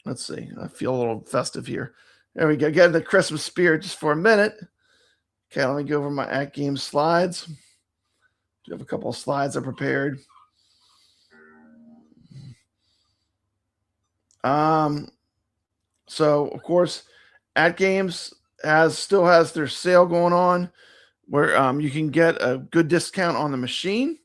let's see. I feel a little festive here. There we go. Get in the Christmas spirit just for a minute. Okay, let me go over my AtGames slides. Do have a couple of slides I prepared. So of course, AtGames still has their sale going on, where you can get a good discount on the machine.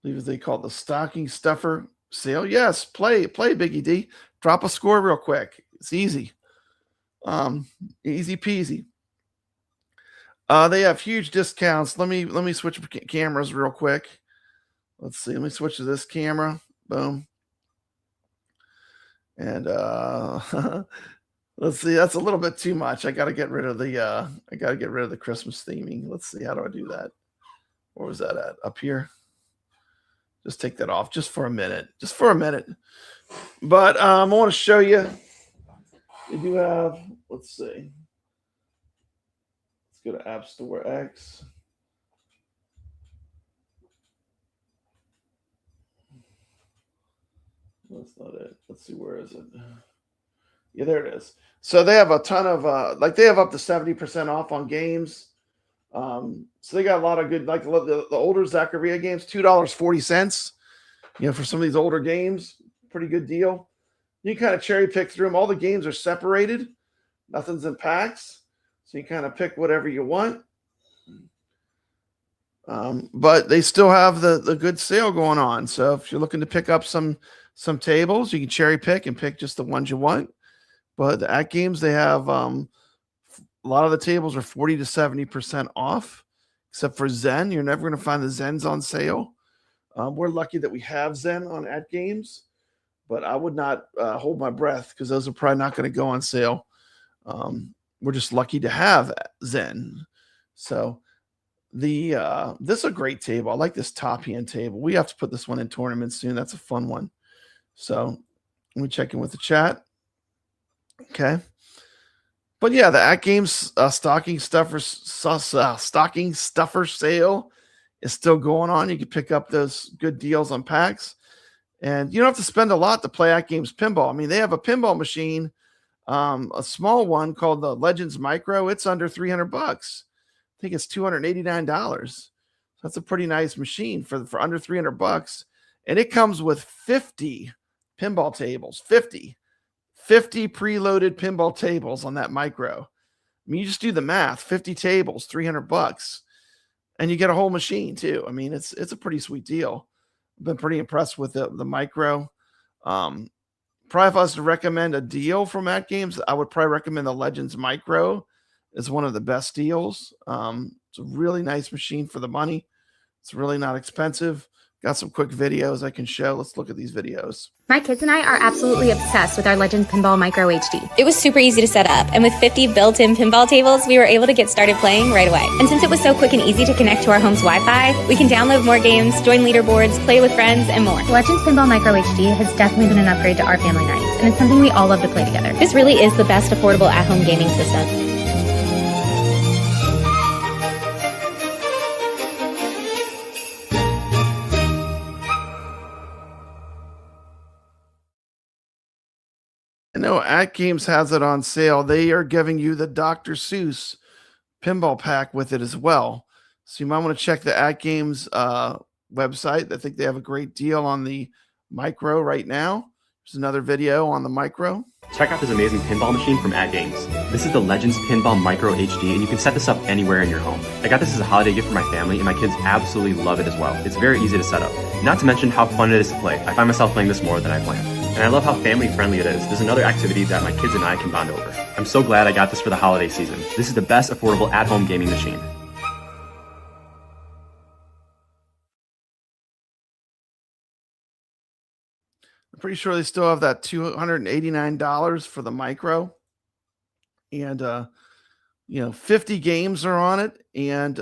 I believe they call it the stocking stuffer sale. Yes, play Biggie D. Drop a score real quick. It's easy. Easy peasy. They have huge discounts. Let me switch cameras real quick. Let's see. Let me switch to this camera. Boom. And let's see. That's a little bit too much. I got to get rid of the Christmas theming. Let's see. How do I do that? Where was that at? Up here. Just take that off just for a minute. Just for a minute. But I want to show you. They do have. Let's see. Let's go to App Store X. That's not it. Let's see, where is it? Yeah, there it is. So they have a ton of they have up to 70% off on games. So they got a lot of good, like the older Zaccaria games, $2.40. For some of these older games, pretty good deal. You can kind of cherry pick through them. All the games are separated. Nothing's in packs. So you kind of pick whatever you want. But they still have the good sale going on. So if you're looking to pick up some tables, you can cherry pick and pick just the ones you want. But the AtGames, they have a lot of the tables are 40 to 70% off, except for Zen. You're never going to find the Zens on sale. We're lucky that we have Zen on AtGames, but I would not hold my breath because those are probably not going to go on sale. We're just lucky to have Zen. So this is a great table. I like this top hand table. We have to put this one in tournaments soon. That's a fun one. So let me check in with the chat. Okay. But yeah, the AtGames stocking stuffer sale is still going on. You can pick up those good deals on packs. And you don't have to spend a lot to play AtGames Pinball. I mean, they have a pinball machine, a small one called the Legends Micro. It's under $300. I think it's $289. So that's a pretty nice machine for under $300. And it comes with 50 pinball tables. 50 preloaded pinball tables on that Micro. I mean, you just do the math. 50 tables, $300. And you get a whole machine too. I mean, it's a pretty sweet deal. I've been pretty impressed with the Micro. Probably if I was to recommend a deal from AtGames, I would probably recommend the Legends Micro. It's one of the best deals. It's a really nice machine for the money. It's really not expensive. Got some quick videos I can show. Let's look at these videos. My kids and I are absolutely obsessed with our Legends Pinball Micro HD. It was super easy to set up, and with 50 built-in pinball tables, we were able to get started playing right away. And since it was so quick and easy to connect to our home's Wi-Fi, we can download more games, join leaderboards, play with friends, and more. Legends Pinball Micro HD has definitely been an upgrade to our family nights, and it's something we all love to play together. This really is the best affordable at-home gaming system. I know AtGames has it on sale. They are giving you the Dr. Seuss pinball pack with it as well. So you might want to check the AtGames website. I think they have a great deal on the Micro right now. There's another video on the Micro. Check out this amazing pinball machine from AtGames. This is the Legends Pinball Micro HD, and you can set this up anywhere in your home. I got this as a holiday gift for my family, and my kids absolutely love it as well. It's very easy to set up. Not to mention how fun it is to play. I find myself playing this more than I planned. And I love how family-friendly it is. There's another activity that my kids and I can bond over. I'm so glad I got this for the holiday season. This is the best affordable at-home gaming machine. I'm pretty sure they still have that $289 for the Micro. And, 50 games are on it. And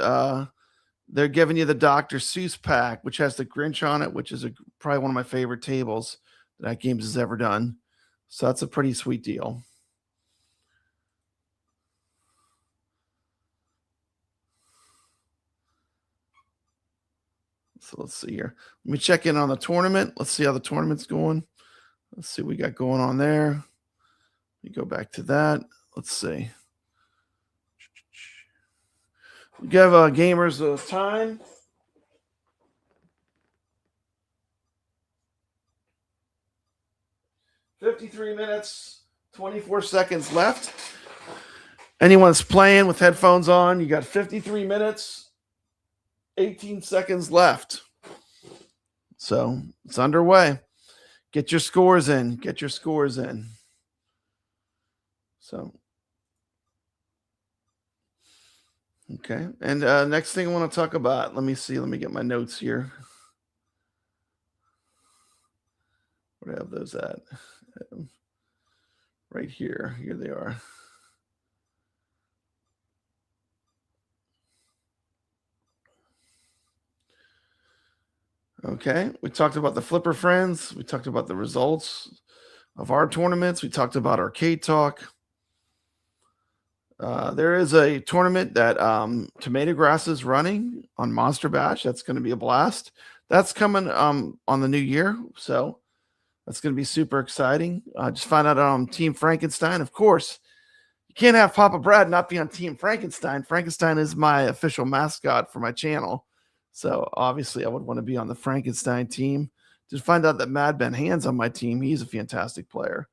they're giving you the Dr. Seuss pack, which has the Grinch on it, which is probably one of my favorite tables that AtGames has ever done. So that's a pretty sweet deal. So let's see here. Let me check in on the tournament. Let's see how the tournament's going. Let's see what we got going on there. Let me go back to that. Let's see. Give gamers a time. $53 minutes, 24 seconds left. Anyone's playing with headphones on, you got 53 minutes, 18 seconds left. So it's underway. Get your scores in. Get your scores in. So, okay. And next thing I want to talk about, let me see. Let me get my notes here. Where do I have those at? Right here. Here they are. Okay, we talked about the Flipper Friends. We talked about the results of our tournaments. We talked about Arcade Talk. There is a tournament that Tomato Grass is running on Monster Bash. That's going to be a blast. That's coming on the new year, so that's going to be super exciting. Just found out on Team Frankenstein. Of course, you can't have Papa Brad not be on Team Frankenstein. Frankenstein is my official mascot for my channel. So obviously I would want to be on the Frankenstein team. Just find out that Mad Ben Hand's on my team. He's a fantastic player.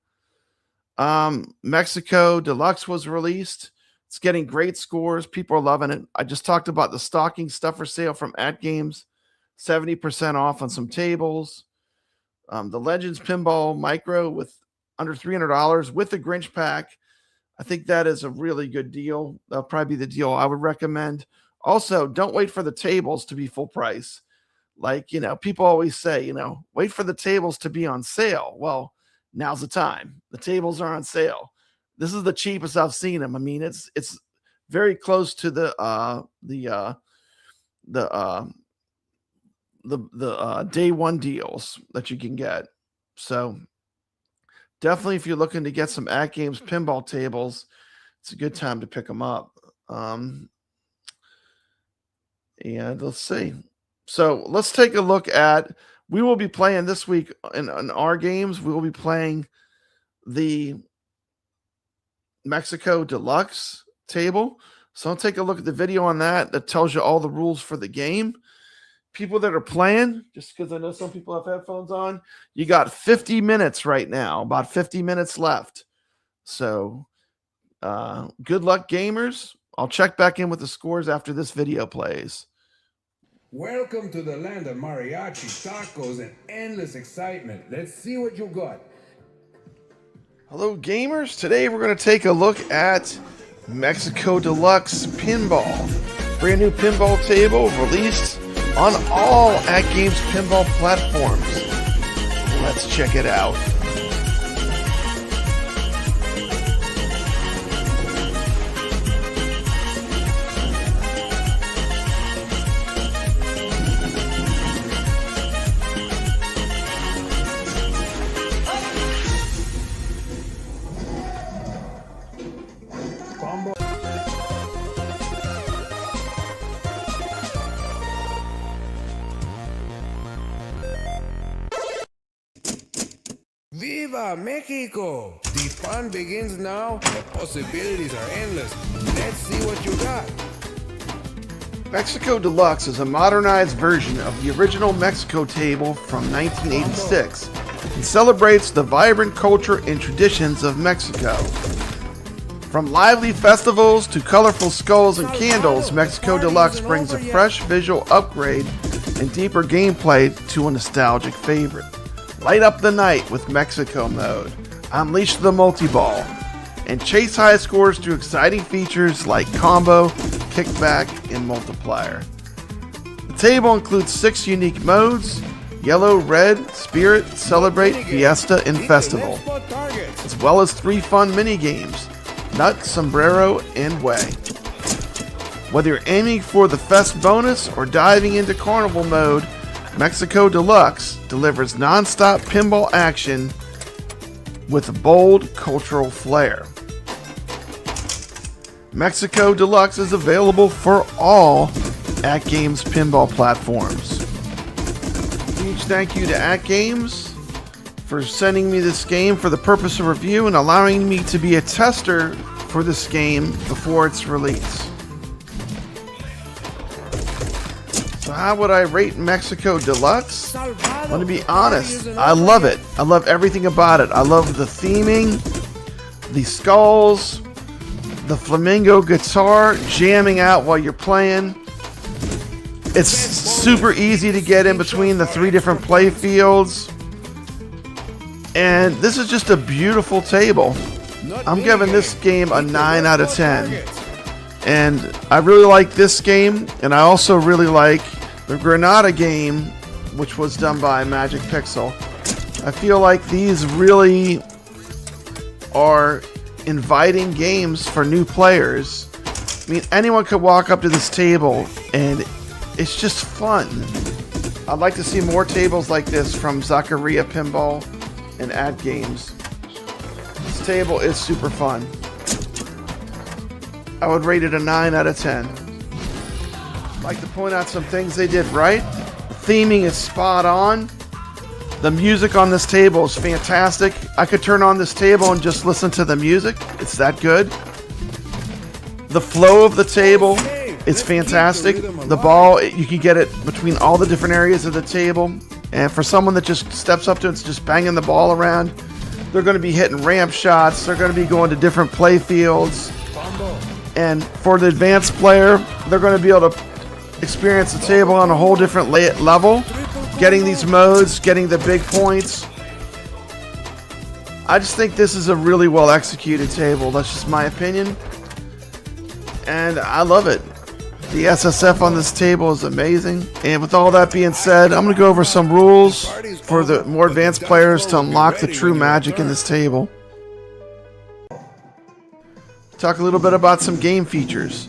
Mexico Deluxe was released. It's getting great scores. People are loving it. I just talked about the stocking stuffer sale from AtGames. 70% off on some tables. The Legends Pinball Micro with under $300 with the Grinch pack. I think that is a really good deal. That'll probably be the deal I would recommend. Also, don't wait for the tables to be full price. Like, people always say, wait for the tables to be on sale. Well, now's the time. The tables are on sale. This is the cheapest I've seen them. I mean, it's very close to the day one deals that you can get. So definitely, if you're looking to get some AtGames pinball tables, it's a good time to pick them up. And let's see. So let's take a look at, we will be playing this week in our games. We will be playing the Mexico Deluxe table. So I'll take a look at the video on that. That tells you all the rules for the game. People that are playing, just because I know some people have headphones on, you got 50 minutes right now, about 50 minutes left. So good luck, gamers. I'll check back in with the scores after this video plays. Welcome to the land of mariachi, tacos, and endless excitement. Let's see what you got. Hello, gamers. Today we're going to take a look at Mexico Deluxe Pinball. Brand new pinball table released on all AtGames pinball platforms. Let's check it out. Viva Mexico! The fun begins now. The possibilities are endless. Let's see what you got. Mexico Deluxe is a modernized version of the original Mexico table from 1986 and celebrates the vibrant culture and traditions of Mexico. From lively festivals to colorful skulls and candles, Mexico Deluxe brings a fresh visual upgrade and deeper gameplay to a nostalgic favorite. Light up the night with Mexico mode, unleash the multi-ball, and chase high scores through exciting features like combo, kickback, and multiplier. The table includes 6 unique modes: Yellow, Red, Spirit, Celebrate, Fiesta, and Festival, as well as 3 fun mini-games: Nut, Sombrero, and Way. Whether you're aiming for the Fest bonus or diving into Carnival mode, Mexico Deluxe delivers non-stop pinball action with a bold cultural flair. Mexico Deluxe is available for all AtGames pinball platforms. Huge thank you to AtGames for sending me this game for the purpose of review and allowing me to be a tester for this game before its release. So how would I rate Mexico Deluxe? I'm going to be honest. I love it. I love everything about it. I love the theming, the skulls, the flamingo guitar jamming out while you're playing. It's super easy to get in between the 3 different play fields. And this is just a beautiful table. I'm giving this game a 9 out of 10. And I really like this game, and I also really like the Granada game, which was done by Magic Pixel. I feel like these really are inviting games for new players. I mean, anyone could walk up to this table, and it's just fun. I'd like to see more tables like this from Zaccaria Pinball and AtGames. This table is super fun. I would rate it a 9 out of 10. I'd like to point out some things they did right. The theming is spot on. The music on this table is fantastic. I could turn on this table and just listen to the music. It's that good. The flow of the table is fantastic. The ball, you can get it between all the different areas of the table. And for someone that just steps up to it, it's just banging the ball around. They're going to be hitting ramp shots. They're going to be going to different play fields. And for the advanced player, they're going to be able to experience the table on a whole different level. Getting these modes, getting the big points. I just think this is a really well executed table. That's just my opinion. And I love it. The SSF on this table is amazing. And with all that being said, I'm going to go over some rules for the more advanced players to unlock the true magic in this table. Talk a little bit about some game features.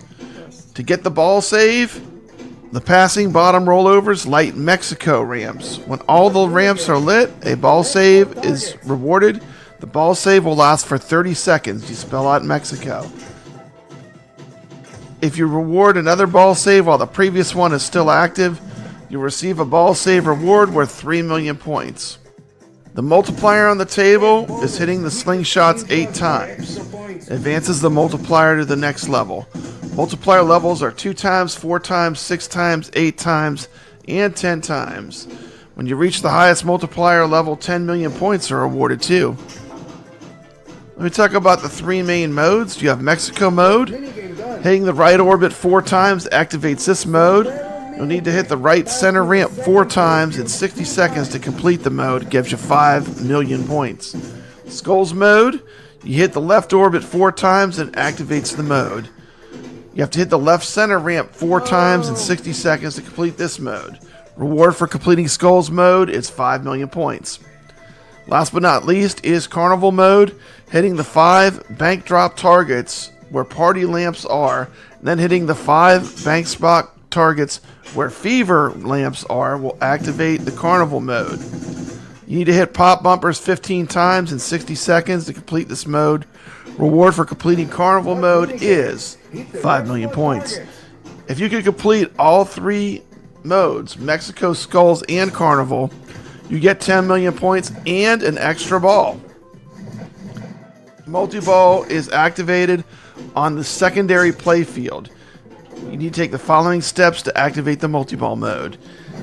To get the ball save, the passing bottom rollovers light Mexico ramps. When all the ramps are lit, a ball save is rewarded. The ball save will last for 30 seconds. You spell out Mexico. If you reward another ball save while the previous one is still active, you'll receive a ball save reward worth 3 million points. The multiplier on the table is hitting the slingshots 8 times. Advances the multiplier to the next level. Multiplier levels are 2 times, 4 times, 6 times, 8 times, and 10 times. When you reach the highest multiplier level, 10 million points are awarded too. Let me talk about the 3 main modes. You have Mexico mode. Hitting the right orbit 4 times activates this mode. You'll need to hit the right center ramp 4 times in 60 seconds to complete the mode. It gives you 5 million points. Skulls mode. You hit the left orbit 4 times and activates the mode. You have to hit the left center ramp 4 times in 60 seconds to complete this mode. Reward for completing Skulls mode is 5 million points. Last but not least is Carnival mode. Hitting the 5 bank drop targets where party lamps are, and then hitting the 5 bank spot targets where fever lamps are will activate the Carnival mode. You need to hit pop bumpers 15 times in 60 seconds to complete this mode. Reward for completing Carnival mode is 5 million points. If you can complete all 3 modes, Mexico, Skulls, and Carnival, you get 10 million points and an extra ball. Multi-ball is activated on the secondary play field. You need to take the following steps to activate the multi-ball mode.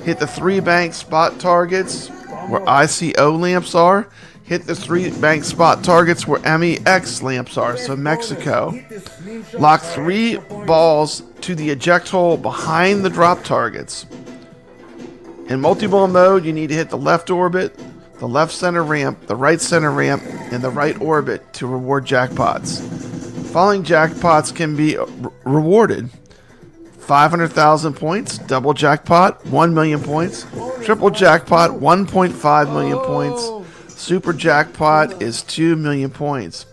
Hit the 3 bank spot targets where ICO lamps are. Hit the 3 bank spot targets where MEX lamps are, so Mexico. Lock 3 balls to the eject hole behind the drop targets. In multi-ball mode, you need to hit the left orbit, the left center ramp, the right center ramp, and the right orbit to reward jackpots. Following jackpots can be rewarded. 500,000 points, double jackpot, 1 million points, triple jackpot, 1.5 million points, super jackpot is 2 million points.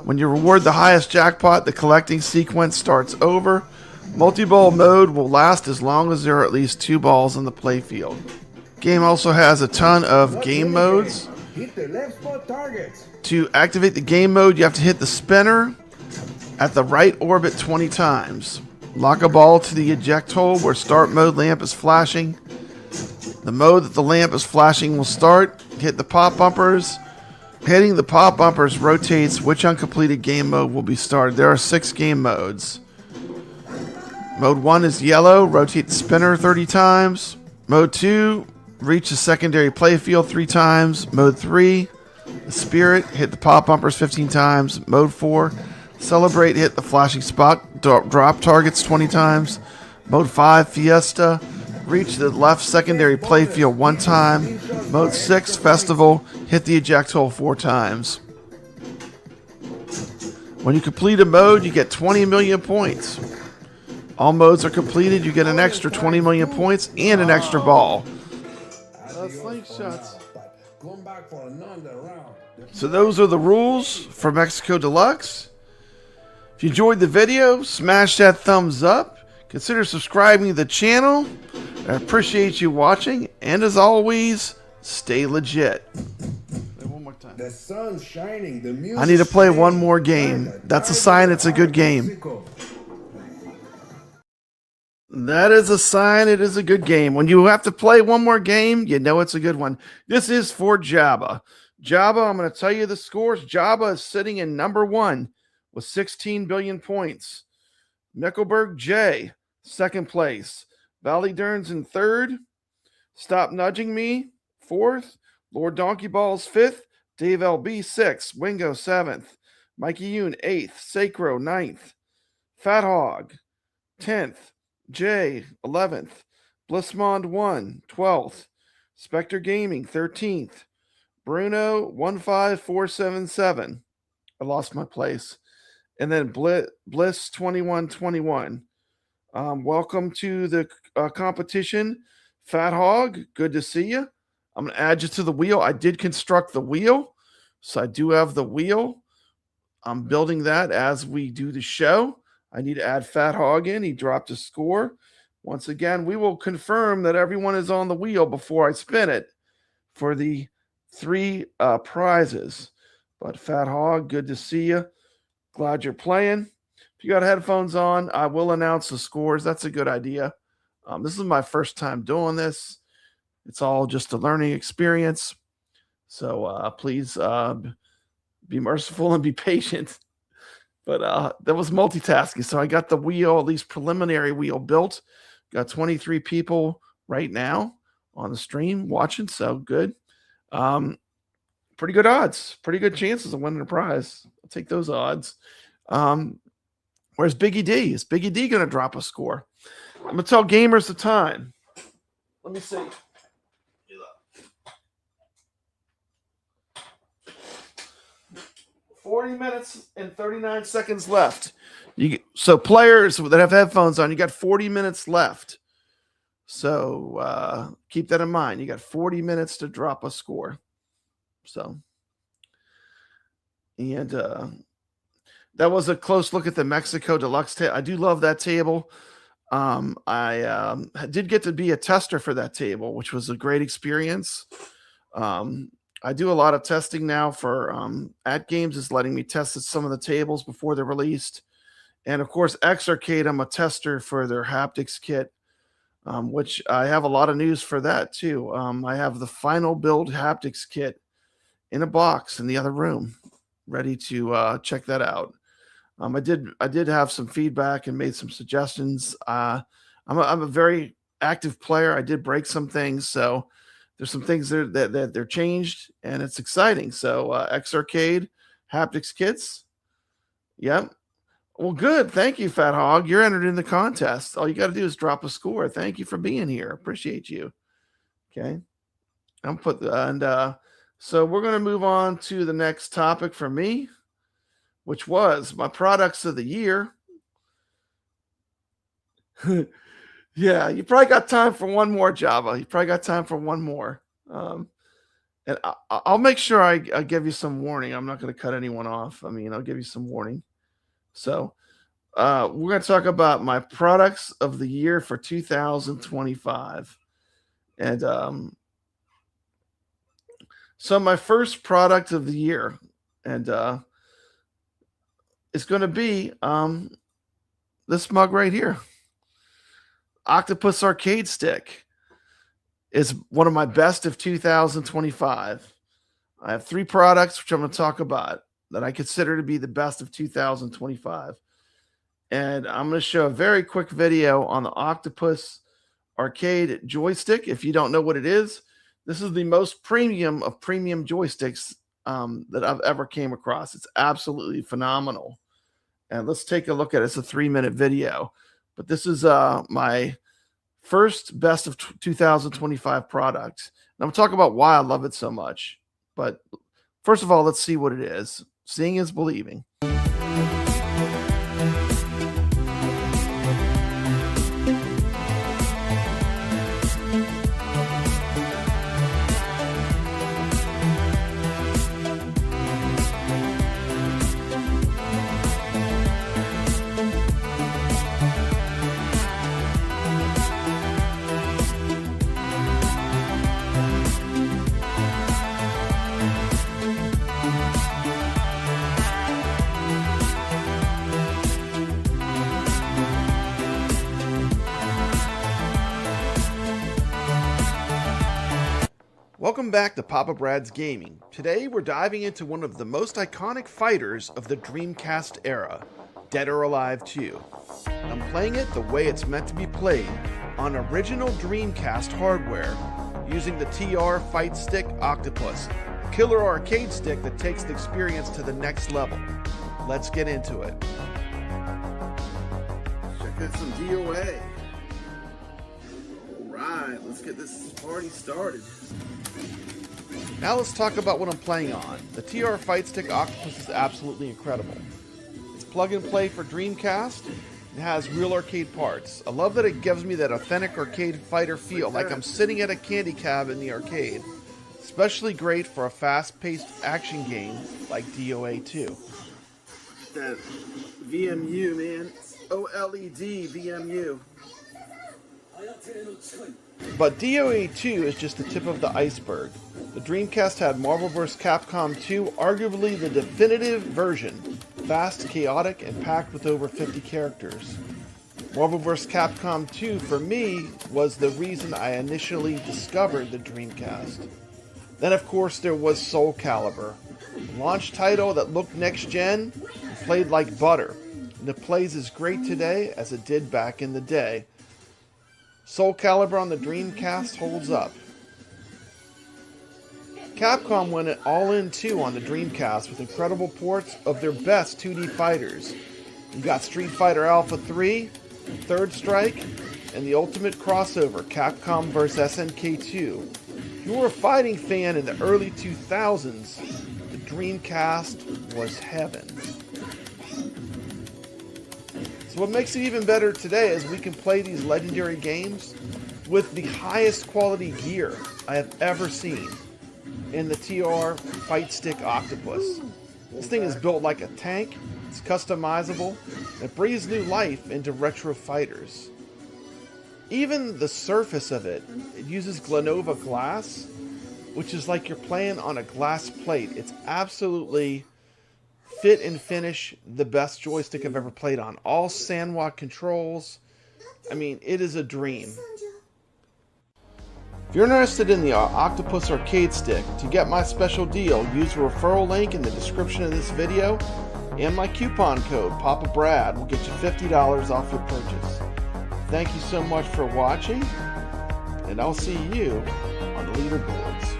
When you reward the highest jackpot, the collecting sequence starts over. Multi-ball mode will last as long as there are at least 2 balls in the play field. Game also has a ton of game modes. To activate the game mode, you have to hit the spinner at the right orbit 20 times. Lock a ball to the eject hole where start mode lamp is flashing. The mode that the lamp is flashing will start. Hit the pop bumpers. Hitting the pop bumpers rotates which uncompleted game mode will be started. There are 6 game modes. Mode 1 is yellow, rotate the spinner 30 times. Mode 2, reach the secondary playfield 3 times. Mode 3, the spirit, hit the pop bumpers 15 times. Mode 4, celebrate, hit the flashing spot, drop targets 20 times. Mode 5, fiesta, reach the left secondary playfield 1 time. Mode 6, festival, hit the eject hole 4 times. When you complete a mode, you get 20 million points. All modes are completed, you get an extra 20 million points and an extra ball. Slingshots. So those are the rules for Mexico Deluxe. If you enjoyed the video, smash that thumbs up. Consider subscribing to the channel. I appreciate you watching. And as always, stay legit. One more time. The sun's shining. The music. I need to play one more game. That's a sign it's a good game. That is a sign it is a good game. When you have to play one more game, you know it's a good one. This is for Jabba. Jabba, I'm going to tell you the scores. Jabba is sitting in number 1 with 16 billion points. MekelburgJ, second place. BallyDern's in third. StopNudging Me, fourth. Lord Donkey Ball's fifth. Davelb 6th. Wingo 7th. Mikey Yoon 8th. Saecrow 9th. Fathawg 10th. J 11th. Blissmond 1 12th. SpectreGaming 13th. Bruno 15477. I lost my place. And then Bliss 2121. Welcome to the competition. Fathawg, good to see you. I'm going to add you to the wheel. I did construct the wheel, so I do have the wheel. I'm building that as we do the show. I need to add Fathawg in. He dropped a score. Once again, we will confirm that everyone is on the wheel before I spin it for the 3 prizes. But Fathawg, good to see you. Glad you're playing. If you got headphones on, I will announce the scores. That's a good idea. This is my first time doing this. It's all just a learning experience. So please be merciful and be patient. But that was multitasking. So I got the wheel, at least preliminary wheel built. Got 23 people right now on the stream watching. So good. Pretty good odds. Pretty good chances of winning a prize. I'll take those odds. Where's Biggie D? Is Biggie D going to drop a score? I'm going to tell gamers the time. Let me see. 40 minutes and 39 seconds left. So players that have headphones on, you got 40 minutes left. So keep that in mind. You got 40 minutes to drop a score. So, and that was a close look at the Mexico Deluxe table. I do love that table. I did get to be a tester for that table, which was a great experience. I do a lot of testing now for AtGames is letting me test some of the tables before they're released. And of course, Xarcade, I'm a tester for their haptics kit, which I have a lot of news for that too. I have the final build haptics kit in a box in the other room, ready to check that out. I did have some feedback and made some suggestions. I'm a very active player. I did break some things, so there's some things that they're changed, and it's exciting. So Xarcade haptics kits, yep. Well, good. Thank you, Fathawg. You're entered in the contest. All you got to do is drop a score. Thank you for being here. Appreciate you. Okay, so we're going to move on to the next topic for me, which was my products of the year. Yeah, you probably got time for one more, Jabba. You probably got time for one more. And I'll make sure I give you some warning. I'm not going to cut anyone off. I mean, I'll give you some warning. So we're going to talk about my products of the year for 2025. And so my first product of the year, and it's going to be this mug right here. Octopus Arcade Stick is one of my best of 2025. I have 3 products, which I'm going to talk about, that I consider to be the best of 2025. And I'm going to show a very quick video on the Octopus arcade joystick. If you don't know what it is, this is the most premium of premium joysticks that I've ever came across. It's absolutely phenomenal. And let's take a look at it. It's a 3-minute video. But this is my first best of 2025 product. And I'm talking about why I love it so much. But first of all, let's see what it is. Seeing is believing. Welcome back to Papa Brad's Gaming. Today we're diving into one of the most iconic fighters of the Dreamcast era, Dead or Alive 2. I'm playing it the way it's meant to be played, on original Dreamcast hardware, using the TR FightStick OCTOPUS, a killer arcade stick that takes the experience to the next level. Let's get into it. Check out some DOA. Alright, let's get this party started. Now let's talk about what I'm playing on. The TR FightStick OCTOPUS is absolutely incredible. It's plug and play for Dreamcast. It has real arcade parts. I love that it gives me that authentic arcade fighter feel, like I'm sitting at a candy cab in the arcade. Especially great for a fast-paced action game like DOA 2. That VMU, man. OLED VMU. But DOA 2 is just the tip of the iceberg. The Dreamcast had Marvel vs. Capcom 2, arguably the definitive version. Fast, chaotic, and packed with over 50 characters. Marvel vs. Capcom 2, for me, was the reason I initially discovered the Dreamcast. Then, of course, there was Soul Calibur. A launch title that looked next-gen and played like butter. And it plays as great today as it did back in the day. Soul Calibur on the Dreamcast holds up. Capcom went it all in too on the Dreamcast with incredible ports of their best 2D fighters. You got Street Fighter Alpha 3, Third Strike, and the ultimate crossover, Capcom vs. SNK 2. If you were a fighting fan in the early 2000s, the Dreamcast was heaven. So what makes it even better today is we can play these legendary games with the highest quality gear I have ever seen in the TR FightStick OCTOPUS. This thing is built like a tank, it's customizable, and it breathes new life into retro fighters. Even the surface of it uses Glenova glass, which is like you're playing on a glass plate. It's absolutely fit and finish the best joystick I've ever played on. All Sanwa controls. I mean, it is a dream. If you're interested in the Octopus arcade stick, to get my special deal, use the referral link in the description of this video, and my coupon code, Papa Brad, will get you $50 off your purchase. Thank you so much for watching, and I'll see you on the leaderboards.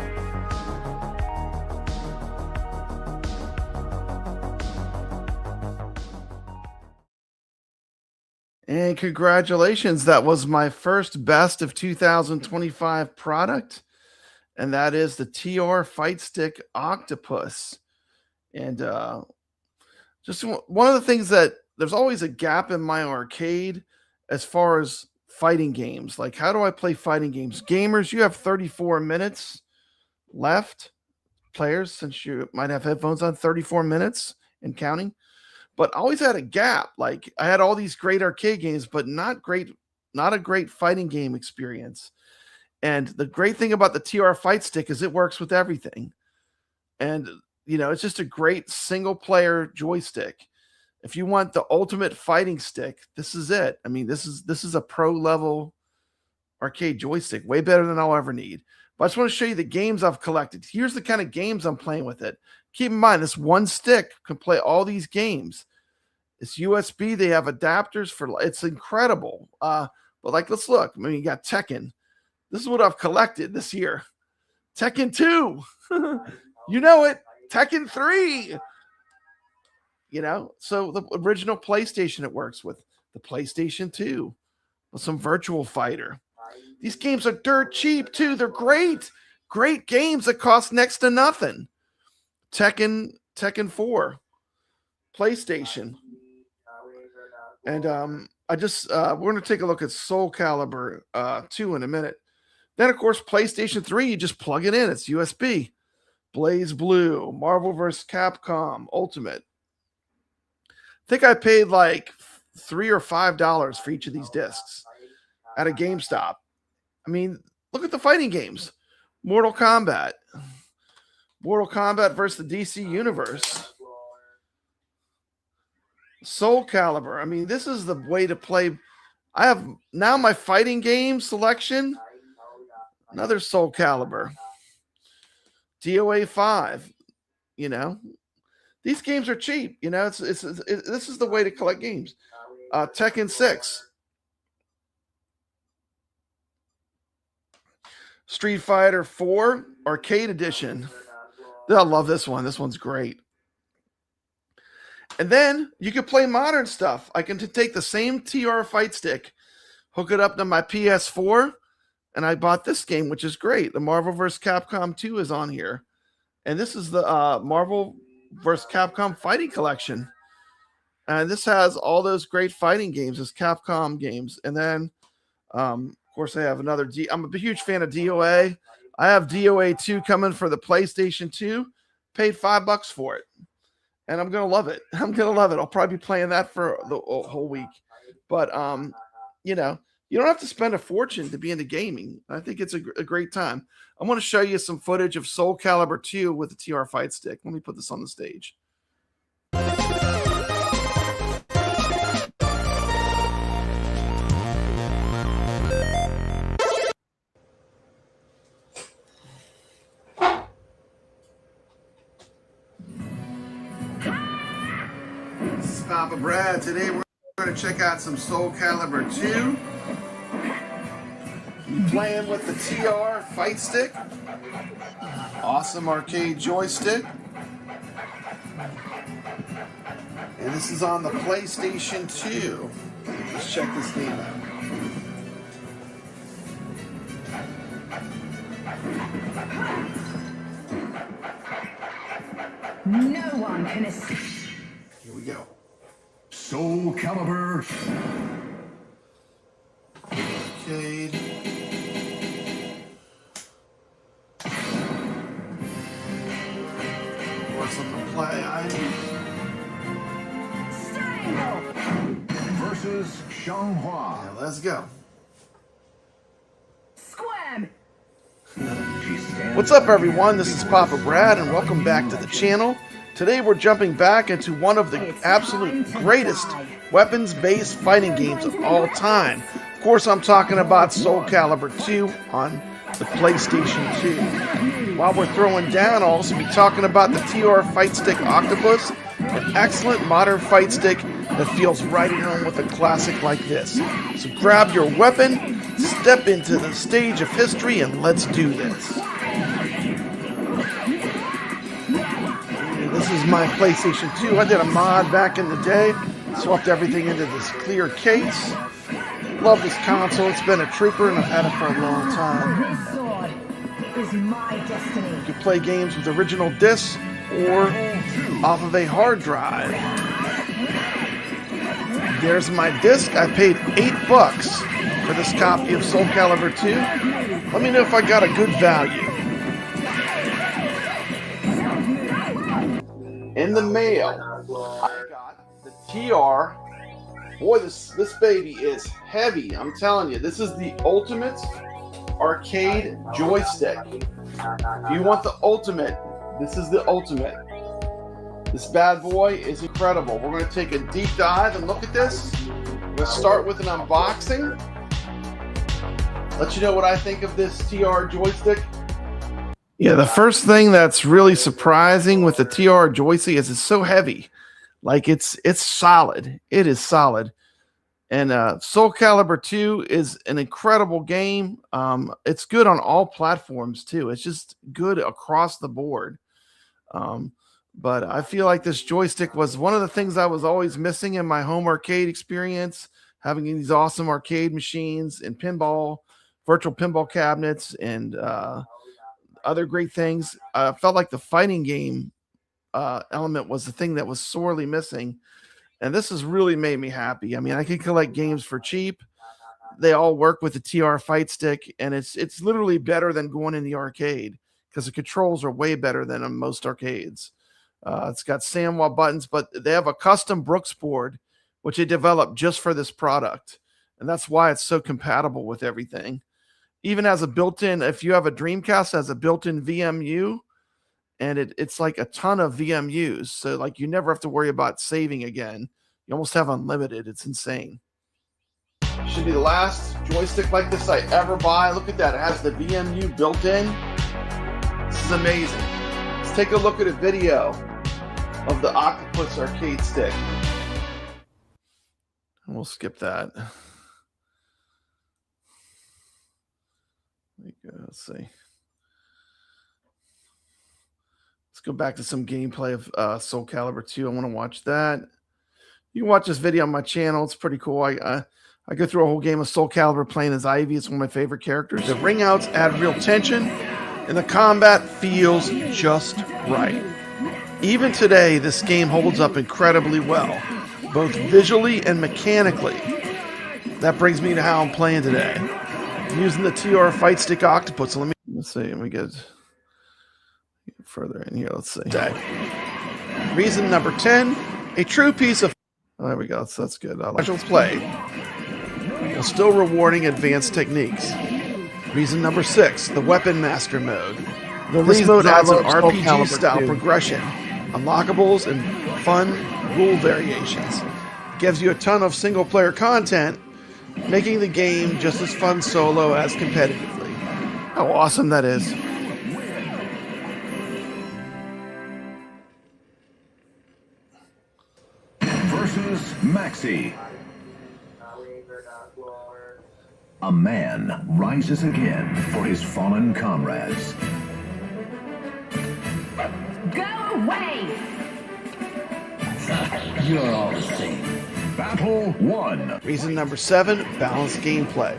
And congratulations, that was my first best of 2025 product, and that is the TR FightStick OCTOPUS. And just one of the things that there's always a gap in my arcade as far as fighting games. Like, how do I play fighting games? Gamers, you have 34 minutes left. Players, since you might have headphones on, 34 minutes and counting. But I always had a gap. Like, I had all these great arcade games, but not a great fighting game experience. And the great thing about the TR Fight Stick is it works with everything. And, you know, it's just a great single player joystick. If you want the ultimate fighting stick, this is it. I mean, this is a pro level arcade joystick, way better than I'll ever need. But I just want to show you the games I've collected. Here's the kind of games I'm playing with it. Keep in mind, this one stick can play all these games. It's USB. They have adapters for it's incredible. But like, let's look. I mean, you got Tekken. This is what I've collected this year. Tekken 2. You know it. Tekken 3. You know, so the original PlayStation it works with. The PlayStation 2 with some Virtual Fighter. These games are dirt cheap too. They're great. Great games that cost next to nothing. Tekken 4. PlayStation. And I just we're going to take a look at Soul Calibur 2 in a minute. Then of course PlayStation 3, you just plug it in. It's USB. Blaze Blue, Marvel vs. Capcom Ultimate. I think I paid like $3 or $5 for each of these discs at a GameStop. I mean, look at the fighting games. Mortal Kombat versus the DC Universe. Soul Calibur. I mean, this is the way to play. I have now my fighting game selection. Another Soul Calibur. DOA 5. You know, these games are cheap. You know, this is the way to collect games. Tekken 6. Street Fighter 4 Arcade Edition. I love this one. This one's great. And then you can play modern stuff. I can take the same TR Fight Stick, hook it up to my PS4, and I bought this game, which is great. The Marvel vs. Capcom 2 is on here. And this is the Marvel vs. Capcom Fighting Collection. And this has all those great fighting games as Capcom games. And then, of course, I have another I'm a huge fan of DOA. I have DOA 2 coming for the PlayStation 2. Paid $5 for it. And I'm going to love it. I'm going to love it. I'll probably be playing that for the whole week. But, you know, you don't have to spend a fortune to be into gaming. I think it's a great time. I want to show you some footage of Soul Calibur 2 with the TR Fight Stick. Let me put this on the stage. Papa Brad. Today we're going to check out some Soul Calibur 2. Playing with the TR Fight Stick. Awesome arcade joystick. And this is on the PlayStation 2. Let's check this game out. No one can escape. Here we go. Soul Calibur. Arcade. What's on the play? Versus Shanghua. Yeah, let's go. Squam. What's up, everyone? This is Papa Brad, and welcome back to the channel. Today we're jumping back into one of the absolute greatest weapons-based fighting games of all time. Of course, I'm talking about Soul Calibur 2 on the PlayStation 2. While we're throwing down, I'll also be talking about the TR FightStick OCTOPUS, an excellent modern fight stick that feels right at home with a classic like this. So grab your weapon, step into the stage of history, and let's do this. This is my PlayStation 2. I did a mod back in the day. Swapped everything into this clear case. Love this console. It's been a trooper, and I've had it for a long time. This sword is my destiny. You can play games with original discs or off of a hard drive. There's my disc. I paid $8 for this copy of Soul Calibur 2. Let me know if I got a good value. In the mail, I got the TR. Boy, this baby is heavy. I'm telling you, this is the ultimate arcade joystick. If you want the ultimate, this is the ultimate. This bad boy is incredible. We're going to take a deep dive and look at this. Let's start with an unboxing. Let you know what I think of this TR joystick. Yeah, the first thing that's really surprising with the TR joystick is it's so heavy. Like it's solid. It is solid. And Soul Calibur 2 is an incredible game. It's good on all platforms too. It's just good across the board. But I feel like this joystick was one of the things I was always missing in my home arcade experience, having these awesome arcade machines and pinball, virtual pinball cabinets, and other great things. I felt like the fighting game element was the thing that was sorely missing. And this has really made me happy. I mean, I can collect games for cheap. They all work with the TR Fight Stick, and it's literally better than going in the arcade because the controls are way better than on most arcades. It's got SAMWA buttons, but they have a custom Brooks board, which they developed just for this product. And that's why it's so compatible with everything. Even as a built-in, if you have a Dreamcast, as a built-in VMU, and it's like a ton of VMUs. So like you never have to worry about saving again. You almost have unlimited. It's insane. Should be the last joystick like this I ever buy. Look at that. It has the VMU built in. This is amazing. Let's take a look at a video of the Octopus arcade stick. And we'll skip that. Let's see. Let's go back to some gameplay of Soul Calibur 2. I want to watch that. You can watch this video on my channel. It's pretty cool. I go through a whole game of Soul Calibur playing as Ivy. It's one of my favorite characters. The ring outs add real tension, and the combat feels just right. Even today, this game holds up incredibly well, both visually and mechanically. That brings me to how I'm playing today. I'm using the TR FightStick OCTOPUS. So let's see. Let me get further in here. Let's see. Reason number 10, a true piece of... Oh, there we go. So that's good. Let's play. While still rewarding advanced techniques. Reason number 6, the Weapon Master mode. This mode adds an RPG-style progression, unlockables, and fun rule variations. Gives you a ton of single-player content, making the game just as fun solo as competitively. How awesome that is. Versus Maxi. A man rises again for his fallen comrades. Go away! You're all the same. Battle 1. Reason number 7, balanced gameplay.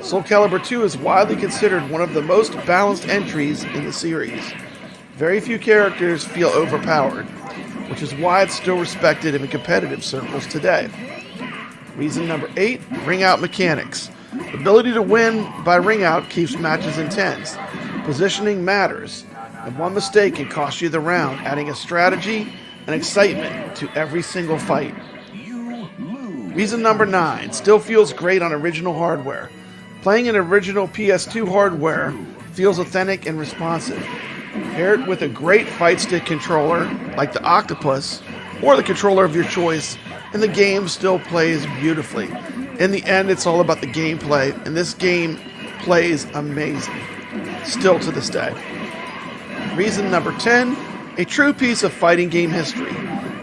Soul Calibur 2 is widely considered one of the most balanced entries in the series. Very few characters feel overpowered, which is why it's still respected in competitive circles today. Reason number 8, ring out mechanics. The ability to win by ring out keeps matches intense. Positioning matters, and one mistake can cost you the round, adding a strategy and excitement to every single fight. Reason number 9, still feels great on original hardware. Playing an original PS2 hardware feels authentic and responsive. Pair it with a great fight stick controller, like the Octopus, or the controller of your choice, and the game still plays beautifully. In the end, it's all about the gameplay, and this game plays amazing, still to this day. Reason number 10, a true piece of fighting game history.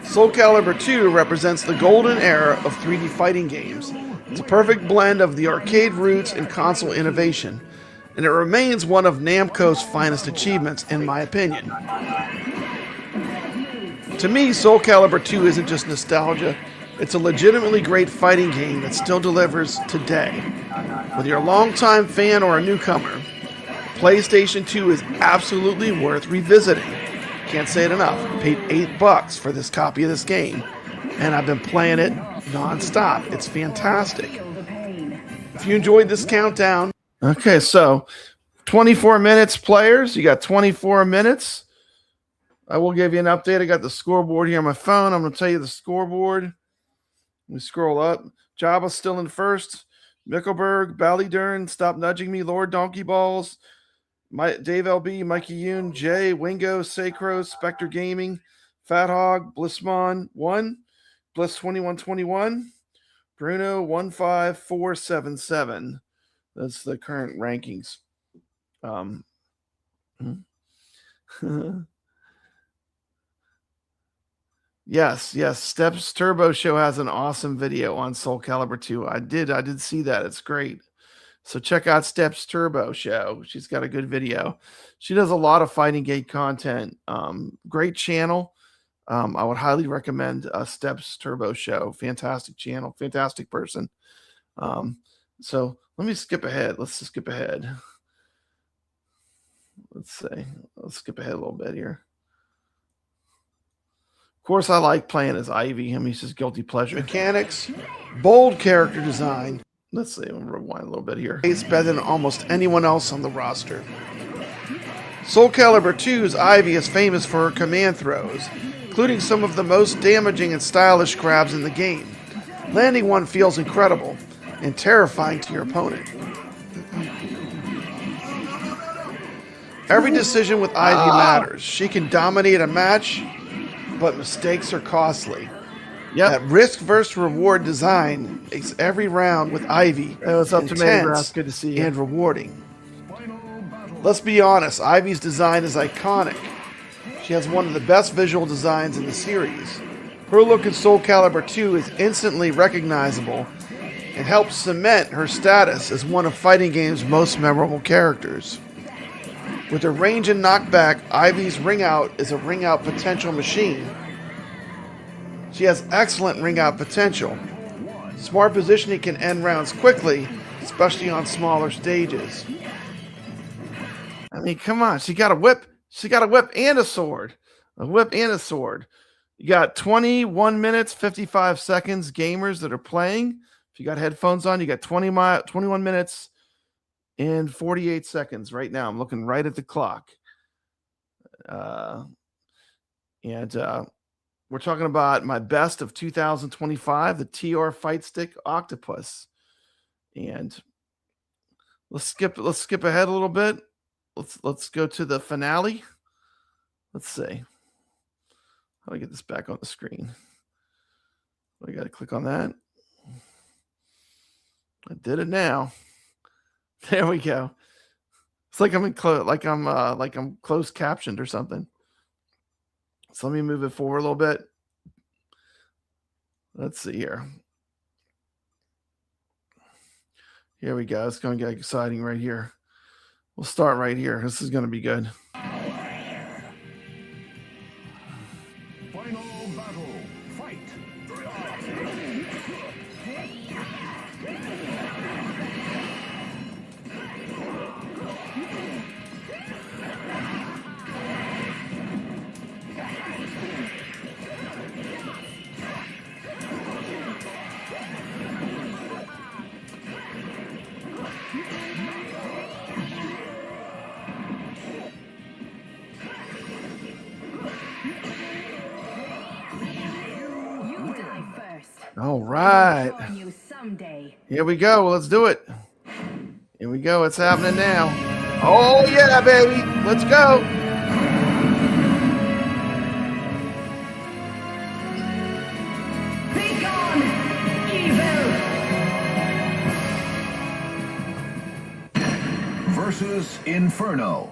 Soul Calibur 2 represents the golden era of 3D fighting games. It's a perfect blend of the arcade roots and console innovation, and it remains one of Namco's finest achievements, in my opinion. To me, Soul Calibur 2 isn't just nostalgia, it's a legitimately great fighting game that still delivers today. Whether you're a longtime fan or a newcomer, PlayStation 2 is absolutely worth revisiting. Can't say it enough. I paid $8 for this copy of this game, and I've been playing it non-stop. It's fantastic. If you enjoyed this countdown... Okay, so 24 minutes, players. You got 24 minutes. I will give you an update. I got the scoreboard here on my phone. I'm going to tell you the scoreboard. Let me scroll up. Jabba's still in first. Mikkelburg, BallyDern, Stop Nudging Me, Lord Donkey Balls, Davelb, Mikey, Yoon, J, Wingo, Saecrow, SpectreGaming, fathawg, Blissmon 1, Bliss 2121, Bruno 15477. That's the current rankings. Yes, yes. Steps Turbo Show has an awesome video on Soul Calibur 2. I did see that. It's great. So check out Steps Turbo Show. She's got a good video. She does a lot of fighting game content. Great channel. I would highly recommend Steps Turbo Show. Fantastic channel. Fantastic person. So let me skip ahead. Let's just skip ahead. Let's see. Let's skip ahead a little bit here. Of course, I like playing as Ivy. He's just guilty pleasure. Mechanics, bold character design. Let's see. I'm going to rewind a little bit here. It's better than almost anyone else on the roster. Soul Calibur 2's Ivy is famous for her command throws, including some of the most damaging and stylish grabs in the game. Landing one feels incredible and terrifying to your opponent. Every decision with Ivy matters. She can dominate a match, but mistakes are costly. That risk versus reward design makes every round with Ivy intense good to see you. And rewarding. Let's be honest, Ivy's design is iconic. She has one of the best visual designs in the series. Her look in Soul Calibur 2 is instantly recognizable and helps cement her status as one of fighting game's most memorable characters. With her range and knockback, Ivy's ring out is a ring out potential machine. She has excellent ring out potential. Smart positioning can end rounds quickly, especially on smaller stages. I mean, come on. She got a whip. She got a whip and a sword. A whip and a sword. You got 21 minutes, 55 seconds gamers that are playing. If you got headphones on, you got 21 minutes and 48 seconds right now. I'm looking right at the clock. We're talking about my best of 2025, the TR FightStick OCTOPUS. And let's skip ahead a little bit. Let's go to the finale. Let's see. How do I get this back on the screen? I got to click on that. I did it now. There we go. It's like I'm I'm closed captioned or something. So let me move it forward a little bit. Let's see here. Here we go. It's going to get exciting right here. We'll start right here. This is going to be good. Final battle. Fight. All right. Here we go. Let's do it. Here we go. It's happening now. Oh, yeah, baby. Let's go. Be gone, evil! Versus Inferno.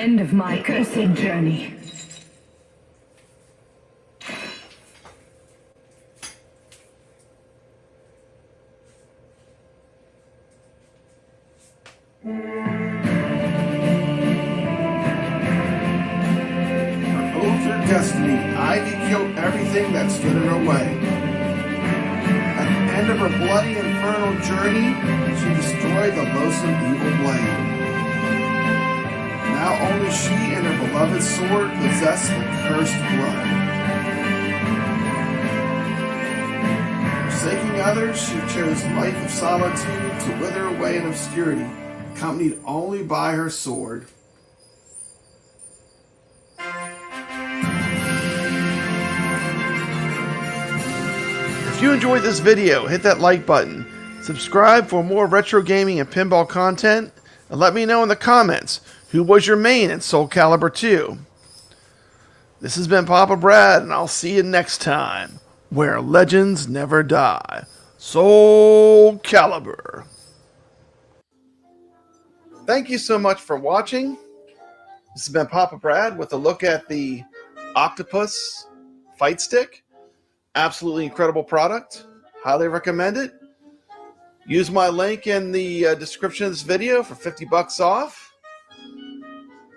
end of my cursed journey. Destiny, Ivy killed everything that stood in her way. At the end of her bloody infernal journey, she destroyed the loathsome evil blade. Now only she and her beloved sword possess the cursed blood. Forsaking others, she chose life of solitude to wither away in obscurity, accompanied only by her sword. If you enjoyed this video, hit that like button, subscribe for more retro gaming and pinball content, and let me know in the comments who was your main in Soul Calibur 2. This has been Papa Brad, and I'll see you next time, where legends never die. Soul Calibur. Thank you so much for watching. This has been Papa Brad with a look at the Octopus Fight Stick. Absolutely incredible product. Highly recommend it. Use my link in the description of this video for 50 bucks off.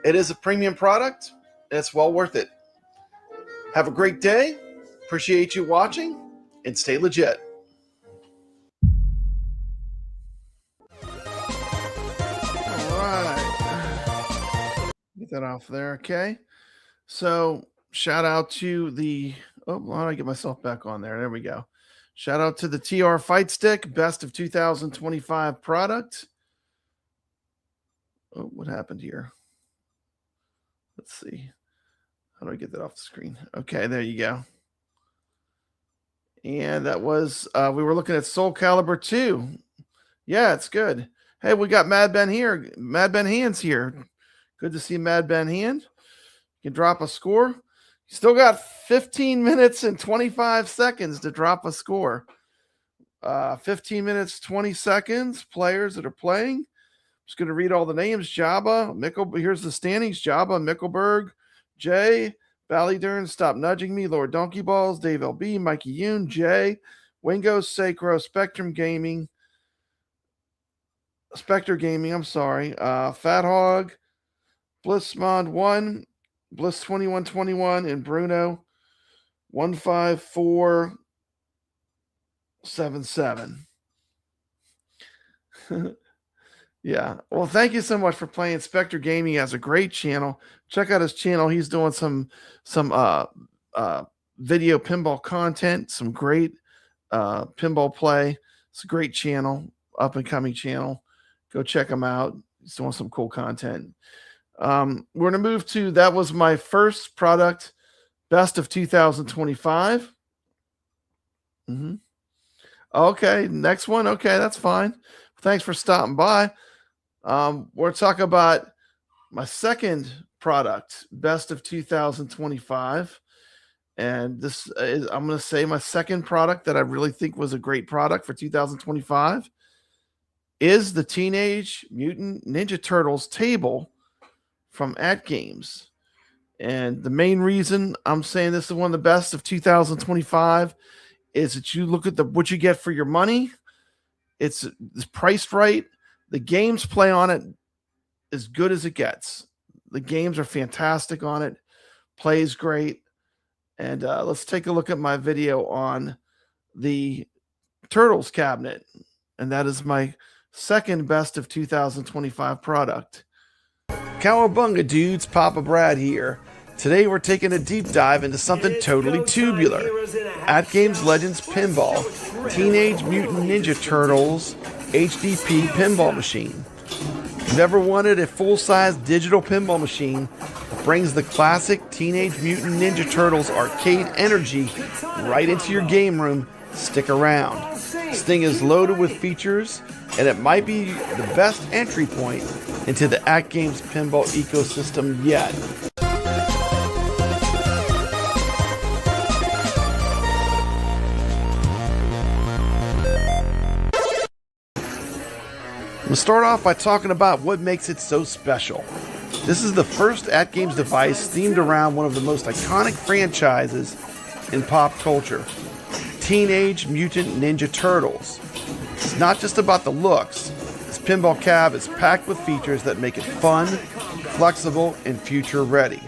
It is a premium product. And it's well worth it. Have a great day. Appreciate you watching. And stay legit. Alright. Get that off there, okay? So, shout out to the... Oh, why don't I get myself back on there? There we go. Shout out to the TR Fight Stick, best of 2025 product. Oh, what happened here? Let's see. How do I get that off the screen? Okay, there you go. And that was, we were looking at Soul Calibur 2. Yeah, it's good. Hey, we got Mad Ben here. Mad Ben Hands here. Good to see Mad Ben Hand. You can drop a score. Still got 15 minutes and 25 seconds to drop a score. 15 minutes, 20 seconds. Players that are playing. Just going to read all the names. Jabba, here's the standings. Jabba, MekelburgJ, BallyDern, Stop Nudging Me, Lord Donkey Balls, Davelb, Mikey, Yoon, J, Wingo, Saecrow, SpectreGaming, I'm sorry. fathawg, Bliss Mod 1, Bliss 2121, and Bruno 15477. Yeah. Well, thank you so much for playing. SpectreGaming has a great channel. Check out his channel. He's doing some video pinball content, some great pinball play. It's a great channel, up and coming channel. Go check him out. He's doing some cool content. We're going to move to, that was my first product, best of 2025. Okay, next one. Okay, that's fine. Thanks for stopping by. We're talking about my second product, best of 2025. And this is, I'm going to say my second product that I really think was a great product for 2025 is the Teenage Mutant Ninja Turtles table from AtGames. And the main reason I'm saying this is one of the best of 2025 is that you look at what you get for your money. It's priced right. The games play on it as good as it gets. The games are fantastic on it. Plays great. And let's take a look at my video on the Turtles cabinet. And that is my second best of 2025 product. Cowabunga dudes, Papa Brad here. Today we're taking a deep dive into something totally tubular. AtGames Legends Pinball, Teenage Mutant Ninja Turtles HDP pinball machine. Never wanted a full-size digital pinball machine that brings the classic Teenage Mutant Ninja Turtles arcade energy right into your game room? Stick around. This thing is loaded with features, and it might be the best entry point into the AtGames pinball ecosystem yet. We'll start off by talking about what makes it so special. This is the first AtGames device themed around one of the most iconic franchises in pop culture, Teenage Mutant Ninja Turtles. It's not just about the looks. This pinball cab is packed with features that make it fun, flexible, and future ready.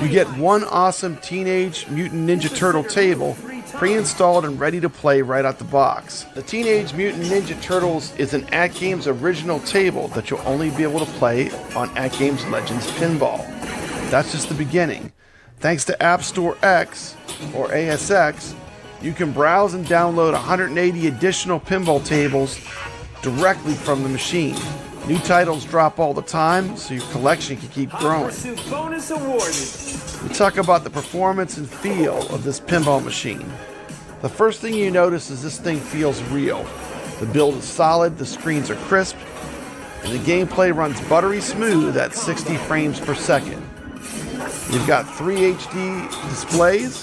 You get one awesome Teenage Mutant Ninja Turtle table pre-installed and ready to play right out the box. The Teenage Mutant Ninja Turtles is an AtGames original table that you'll only be able to play on AtGames Legends Pinball. That's just the beginning. Thanks to App Store X, or ASX, you can browse and download 180 additional pinball tables directly from the machine. New titles drop all the time, so your collection can keep growing. Bonus awarded. We talk about the performance and feel of this pinball machine. The first thing you notice is this thing feels real. The build is solid, the screens are crisp, and the gameplay runs buttery smooth at 60 frames per second. You've got 3 HD displays,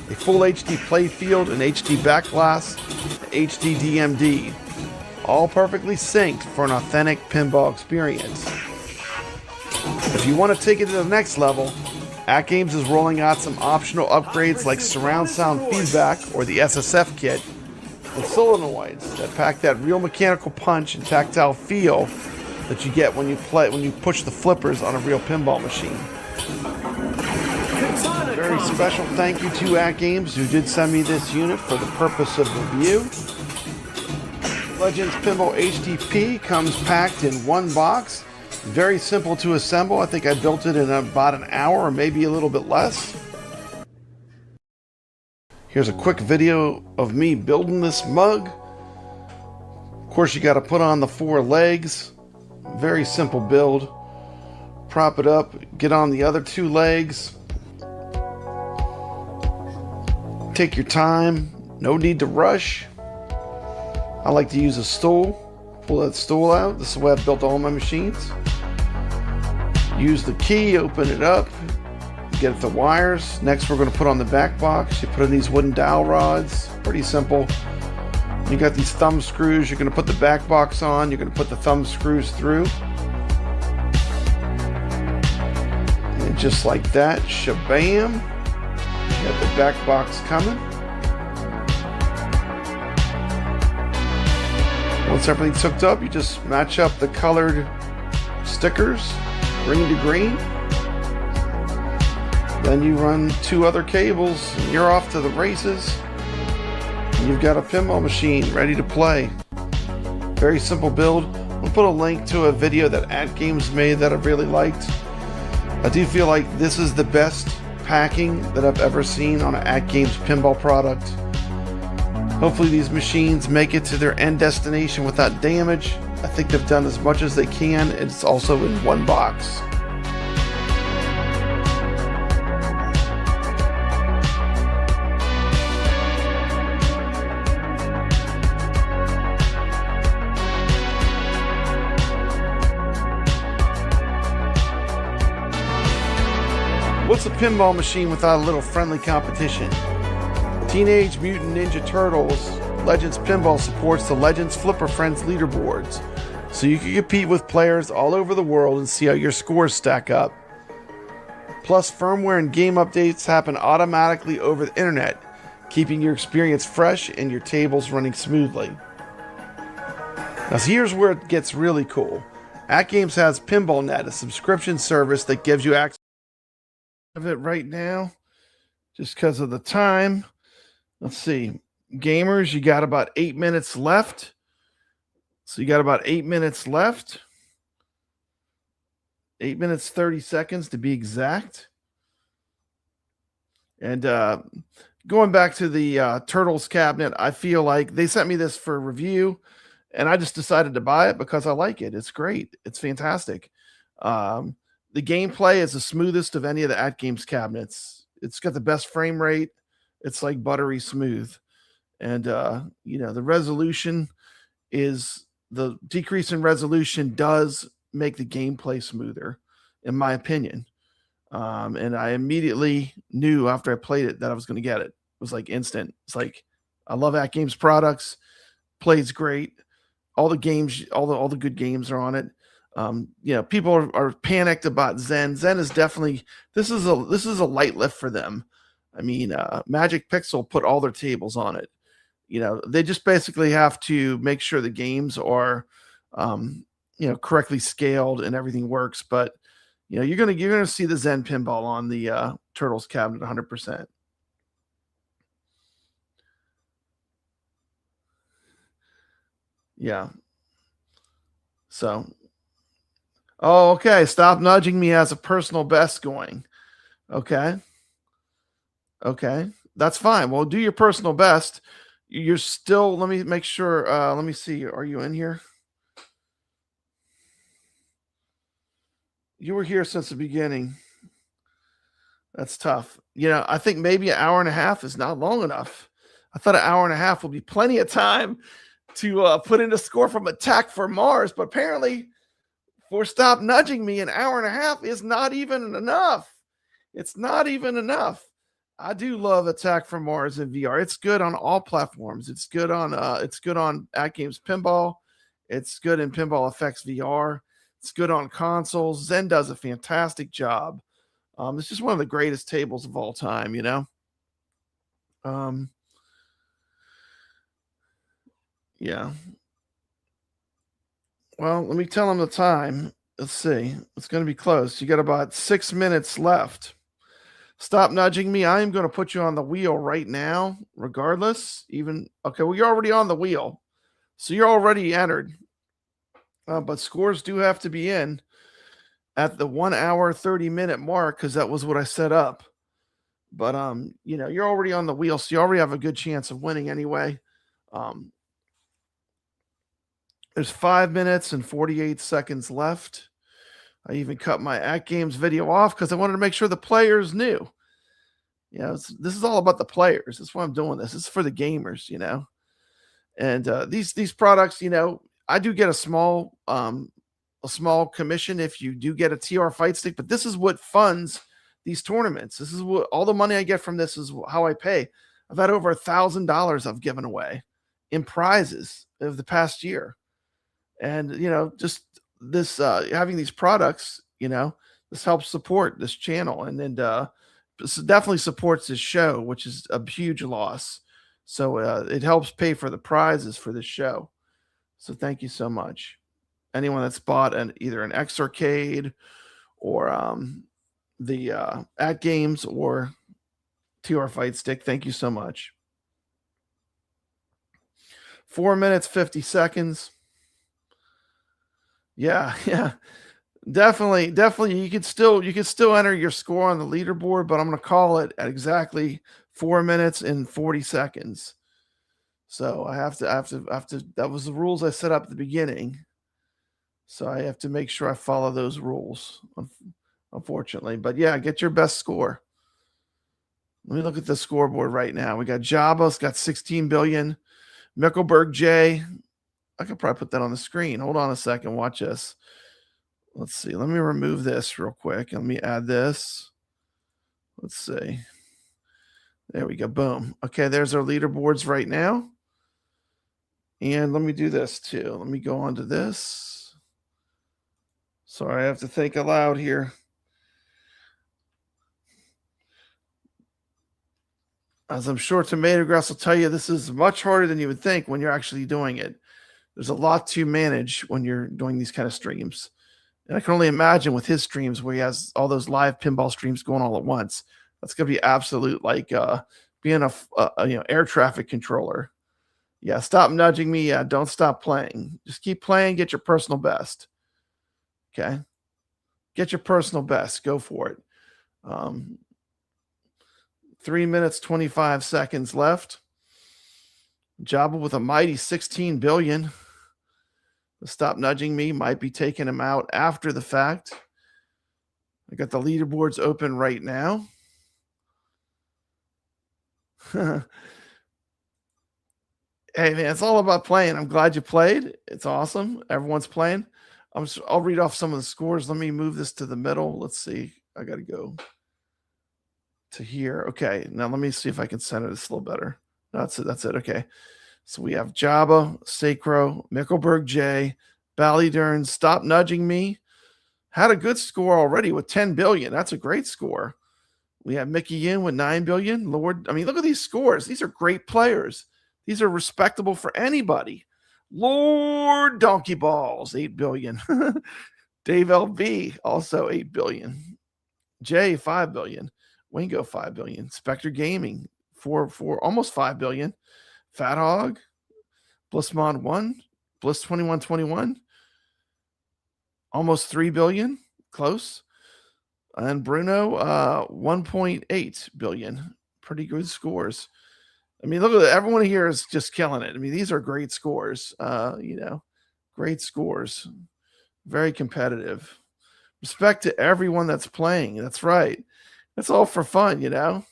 a full HD playfield, an HD backglass, HD DMD, all perfectly synced for an authentic pinball experience. If you want to take it to the next level, AtGames is rolling out some optional upgrades like surround sound feedback, or the SSF kit, and solenoids that pack that real mechanical punch and tactile feel that you get when you push the flippers on a real pinball machine. A very special thank you to AtGames, who did send me this unit for the purpose of review. Legends Pinball HDP comes packed in one box. Very simple to assemble. I think I built it in about an hour or maybe a little bit less. Here's a quick video of me building this mug. Of course, you got to put on the 4 legs. Very simple build. Prop it up, get on the other 2 legs. Take your time, no need to rush. I like to use a stool. Pull that stool out. This is the way I've built all my machines. Use the key, open it up, get the wires. Next, we're going to put on the back box. You put in these wooden dowel rods. Pretty simple. You got these thumb screws. You're going to put the back box on. You're going to put the thumb screws through. And just like that, shabam. You got the back box coming. Once everything's hooked up, you just match up the colored stickers, green to green. Then you run 2 other cables, and you're off to the races. And you've got a pinball machine ready to play. Very simple build. We'll put a link to a video that AtGames made that I really liked. I do feel like this is the best packing that I've ever seen on an AtGames pinball product. Hopefully these machines make it to their end destination without damage. I think they've done as much as they can. It's also in one box. What's a pinball machine without a little friendly competition? Teenage Mutant Ninja Turtles Legends Pinball supports the Legends Flipper Friends leaderboards, so you can compete with players all over the world and see how your scores stack up. Plus, firmware and game updates happen automatically over the internet, keeping your experience fresh and your tables running smoothly. Now, here's where it gets really cool. AtGames has PinballNet, a subscription service that gives you access of it right now, just because of the time. Let's see. Gamers, you got about 8 minutes left. So you got about 8 minutes left. 8 minutes, 30 seconds to be exact. And going back to the Turtles cabinet, I feel like they sent me this for review, and I just decided to buy it because I like it. It's great. It's fantastic. The gameplay is the smoothest of any of the AtGames cabinets. It's got the best frame rate. It's like buttery smooth. And, the resolution is, the decrease in resolution does make the gameplay smoother, in my opinion. And I immediately knew after I played it that I was going to get it. It was like instant. It's like, I love AtGames products. Plays great. All the games, all the good games are on it. You know, people are panicked about Zen. Zen is definitely, this is a light lift for them. I mean, Magic Pixel put all their tables on it. You know, they just basically have to make sure the games are, you know, correctly scaled and everything works. But you know, you're gonna see the Zen pinball on the Turtles cabinet 100%. Yeah. So, oh, okay. Stop Nudging Me has a personal best going. Okay. Okay. That's fine. Well, do your personal best. You're still, let me make sure. Let me see. Are you in here? You were here since the beginning. That's tough. You know, I think maybe an hour and a half is not long enough. I thought an hour and a half will be plenty of time to put in a score from Attack for Mars, but apparently for Stop Nudging Me, an hour and a half is not even enough. It's not even enough. I do love Attack from Mars in VR. It's good on all platforms. It's good on AtGames Pinball. It's good in Pinball Effects VR. It's good on consoles. Zen does a fantastic job. It's just one of the greatest tables of all time, you know. Yeah. Well, let me tell them the time. Let's see. It's going to be close. You got about 6 minutes left. Stop Nudging Me. I am going to put you on the wheel right now, regardless. Okay, well, you're already on the wheel. So you're already entered. But scores do have to be in at the 1 hour, 30-minute mark, because that was what I set up. But, you know, you're already on the wheel, so you already have a good chance of winning anyway. There's 5 minutes and 48 seconds left. I even cut my AtGames video off because I wanted to make sure the players knew. You know, this is all about the players. That's why I'm doing this. It's for the gamers, you know. And these products, you know, I do get a small commission if you do get a TR fight stick, but this is what funds these tournaments. This is what all the money I get from this is how I pay. I've had over $1,000 I've given away in prizes of the past year. And, you know, just this, having these products, you know, this helps support this channel. And then this definitely supports this show, which is a huge loss. So it helps pay for the prizes for this show. So thank you so much. Anyone that's bought either an X Arcade or the AtGames or TR Fight Stick, thank you so much. 4 minutes, 50 seconds. Yeah, definitely. You could still enter your score on the leaderboard, but I'm going to call it at exactly 4 minutes and 40 seconds. So I have to. That was the rules I set up at the beginning. So I have to make sure I follow those rules, unfortunately. But yeah, get your best score. Let me look at the scoreboard right now. We got Jabba's got 16 billion. MekelburgJ. I could probably put that on the screen. Hold on a second. Watch this. Let's see. Let me remove this real quick. Let me add this. Let's see. There we go. Boom. Okay, there's our leaderboards right now. And let me do this too. Let me go on to this. Sorry, I have to think aloud here. As I'm sure Tomato Grass will tell you, this is much harder than you would think when you're actually doing it. There's a lot to manage when you're doing these kind of streams. And I can only imagine with his streams where he has all those live pinball streams going all at once. That's going to be absolute like being a air traffic controller. Yeah, stop nudging me. Yeah, don't stop playing. Just keep playing. Get your personal best. Okay? Get your personal best. Go for it. 3 minutes, 25 seconds left. Jabba with a mighty 16 billion. Stop Nudging Me might be taking him out after the fact. I got the leaderboards open right now. Hey, man, it's all about playing. I'm glad you played. It's awesome. Everyone's playing. I'll read off some of the scores. Let me move this to the middle. Let's see. I got to go to here. Okay, now let me see if I can center this a little better. No, that's it. Okay. So we have Jabba, Saecrow, MekelburgJ, BallyDern, Stop Nudging Me. Had a good score already with 10 billion. That's a great score. We have Mickey Yoon with 9 billion. Lord, I mean, look at these scores. These are great players. These are respectable for anybody. Lord Donkey Balls, 8 billion. Davelb B, also 8 billion. J, 5 billion. Wingo, 5 billion. SpectreGaming, 4, almost 5 billion. fathawg, Blissmon 1, Bliss 2121, almost 3 billion. Close. And Bruno, 1.8 billion. Pretty good scores. I mean, look at that. Everyone here is just killing it. I mean, these are great scores. Great scores. Very competitive. Respect to everyone that's playing. That's right. That's all for fun, you know.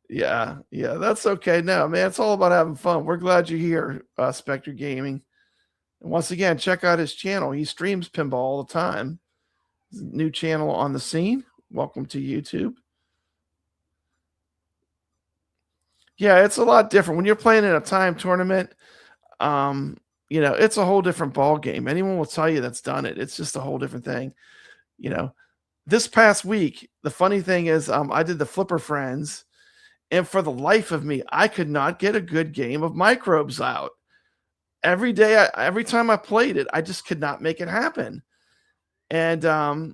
Yeah, that's okay. No, man, it's all about having fun. We're glad you're here, SpectreGaming. And once again, check out his channel. He streams pinball all the time. New channel on the scene. Welcome to YouTube. Yeah, it's a lot different when you're playing in a time tournament. It's a whole different ball game. Anyone will tell you that's done it. It's just a whole different thing. This past week, the funny thing is, I did the Flipper Friends, and for the life of me, I could not get a good game of microbes out. Every day, every time I played it, I just could not make it happen. And I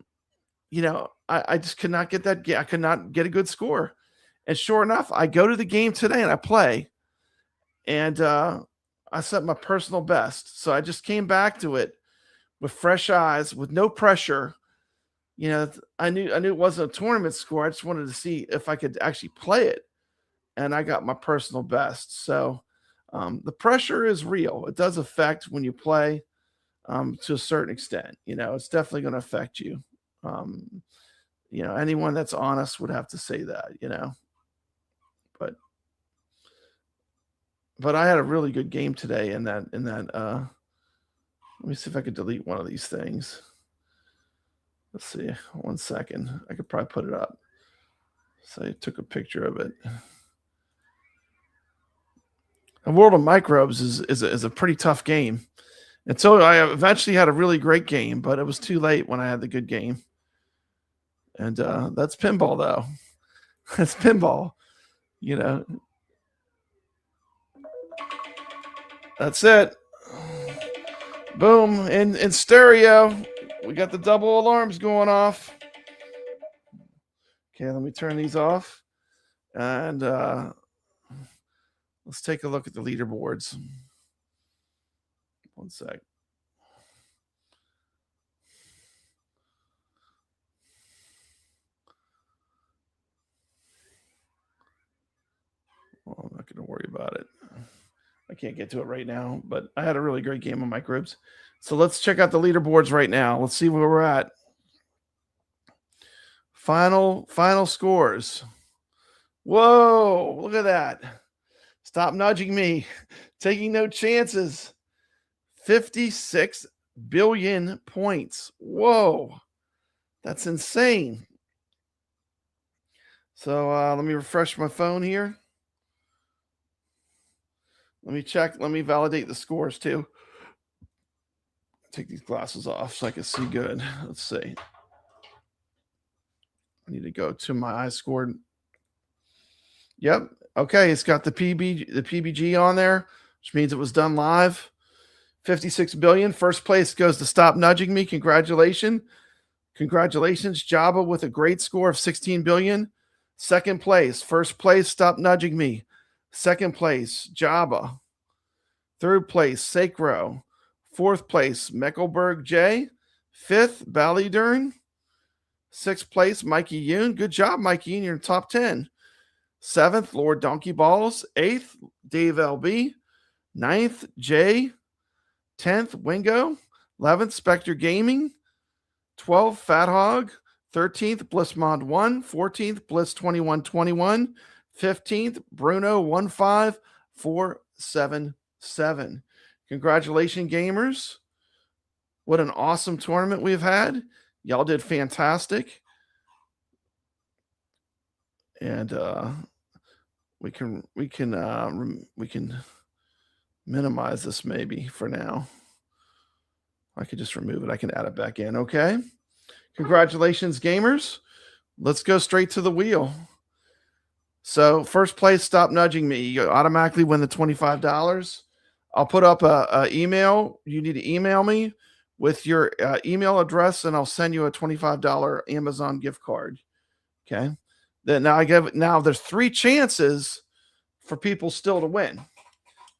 just could not get that. I could not get a good score. And sure enough, I go to the game today and I play, and I set my personal best. So I just came back to it with fresh eyes, with no pressure. I knew it wasn't a tournament score. I just wanted to see if I could actually play it, and I got my personal best. So the pressure is real. It does affect when you play to a certain extent. It's definitely going to affect you. Anyone that's honest would have to say that. But I had a really good game today in that let me see if I could delete one of these things. Let's see. 1 second. I could probably put it up. So I took a picture of it. The World of Microbes is a pretty tough game. And so I eventually had a really great game, but it was too late when I had the good game. And that's pinball, though. That's pinball. That's it. Boom. In stereo, we got the double alarms going off. Okay, let me turn these off. And let's take a look at the leaderboards. 1 sec. Well, I'm not going to worry about it. I can't get to it right now, but I had a really great game of microbes. So let's check out the leaderboards right now. Let's see where we're at. Final scores. Whoa, look at that. Stop Nudging Me. Taking no chances. 56 billion points. Whoa. That's insane. So let me refresh my phone here. Let me check. Let me validate the scores too. Take these glasses off so I can see good. Let's see. I need to go to my iScored. Yep. Okay. It's got the PBG on there, which means it was done live. 56 billion. First place goes to Stop Nudging Me. Congratulations. Jabba with a great score of 16 billion. Second place. First place, Stop Nudging Me. Second place, Jabba. Third place, Saecrow. Fourth place, MekelburgJ. Fifth, BallyDern. Sixth place, Mikey Yoon. Good job, Mikey Yoon. You're in top 10. Seventh, Lord Donkey Balls. Eighth, Davelb. Ninth, J. 10th, Wingo. 11th, SpectreGaming. 12th, fathawg. 13th, Blissmon 1. 14th, Bliss 2121. 15th, Bruno 15477. Congratulations, gamers. What an awesome tournament we've had. Y'all did fantastic. And we can minimize this maybe for now. I could just remove it. I can add it back in. Okay. Congratulations, gamers. Let's go straight to the wheel. So first place, Stop Nudging Me. You automatically win the $25. I'll put up a email. You need to email me with your email address, and I'll send you a $25 Amazon gift card. Okay. Then now there's 3 chances for people still to win.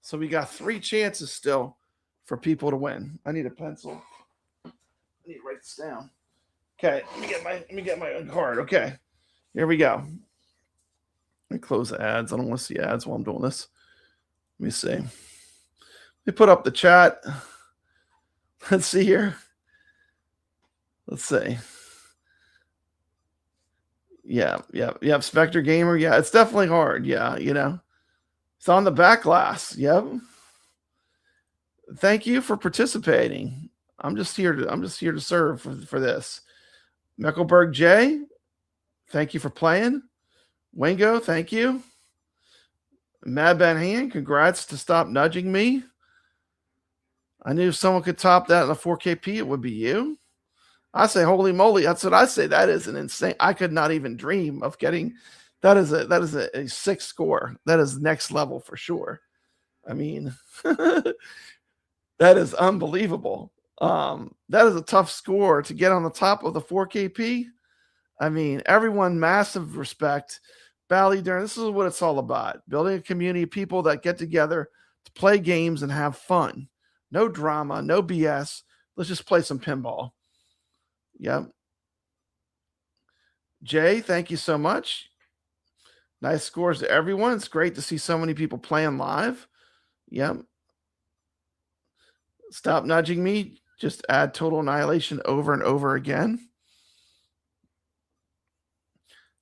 So we got 3 chances still for people to win. I need a pencil. I need to write this down. Okay, let me get my card. Okay, here we go. Let me close the ads. I don't want to see ads while I'm doing this. Let me see. Let me put up the chat. Let's see here. Let's see. Yeah. SpectreGaming. Yeah, it's definitely hard. Yeah, it's on the back glass. Yep. Thank you for participating. I'm just here to serve for this. MekelburgJ, thank you for playing. Wingo, thank you. Mad Ben Hand, congrats to Stop Nudging Me. I knew if someone could top that in a 4KP, it would be you. I say, holy moly, that's what I say. That is an insane. I could not even dream of getting. That is a 6 score. That is next level for sure. I mean, that is unbelievable. That is a tough score to get on the top of the 4KP. I mean, everyone, massive respect. BallyDern, this is what it's all about. Building a community of people that get together to play games and have fun. No drama, no BS. Let's just play some pinball. Yep. Jay, thank you so much. Nice scores to everyone. It's great to see so many people playing live. Yep. Stop Nudging Me. Just add Total Annihilation over and over again.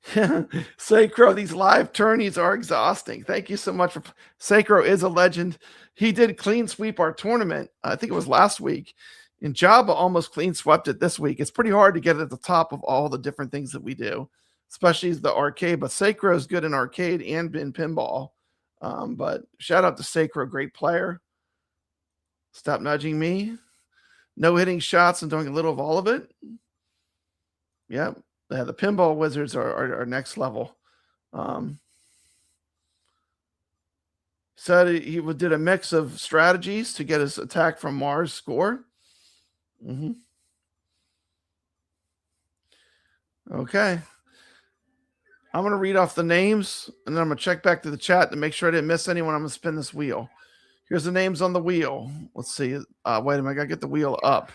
Saecrow, these live tourneys are exhausting. Thank you so much for Saecrow is a legend. He did clean sweep our tournament. I think it was last week. And Jabba almost clean swept it this week. It's pretty hard to get at the top of all the different things that we do, especially the arcade. But Saecrow is good in arcade and in pinball. But shout out to Saecrow, great player. Stop Nudging Me. No hitting shots and doing a little of all of it. Yep. Yeah, the pinball wizards are next level. Said he did a mix of strategies to get his attack from Mars score. Okay. I'm going to read off the names, and then I'm going to check back to the chat to make sure I didn't miss anyone. I'm going to spin this wheel. Here's the names on the wheel. Let's see. Wait a minute. I got to get the wheel up.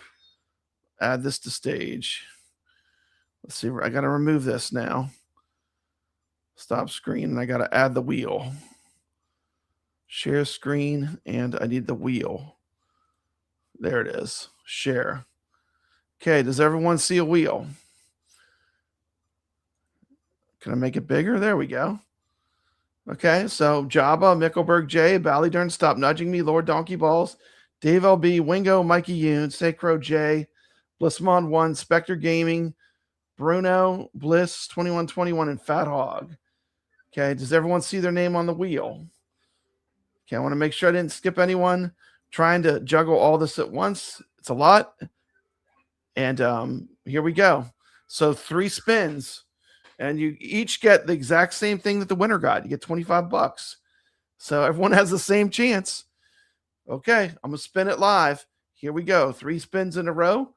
Add this to stage. Let's see. I got to remove this now. Stop screen. And I got to add the wheel. Share screen. And I need the wheel. There it is. Share. Okay. Does everyone see a wheel? Can I make it bigger? There we go. Okay, so Jabba, MekelburgJ, BallyDern, Stop Nudging Me, Lord Donkey Balls, Davelb, Wingo, Mikey, Yoon, Saecrow J, Blissmon 1, SpectreGaming, Bruno, Bliss, 2121, and fathawg. Okay, does everyone see their name on the wheel? Okay, I want to make sure I didn't skip anyone. Trying to juggle all this at once. It's a lot. And here we go. So 3 spins. And you each get the exact same thing that the winner got. You get $25. So everyone has the same chance. Okay, I'm going to spin it live. Here we go. 3 spins in a row.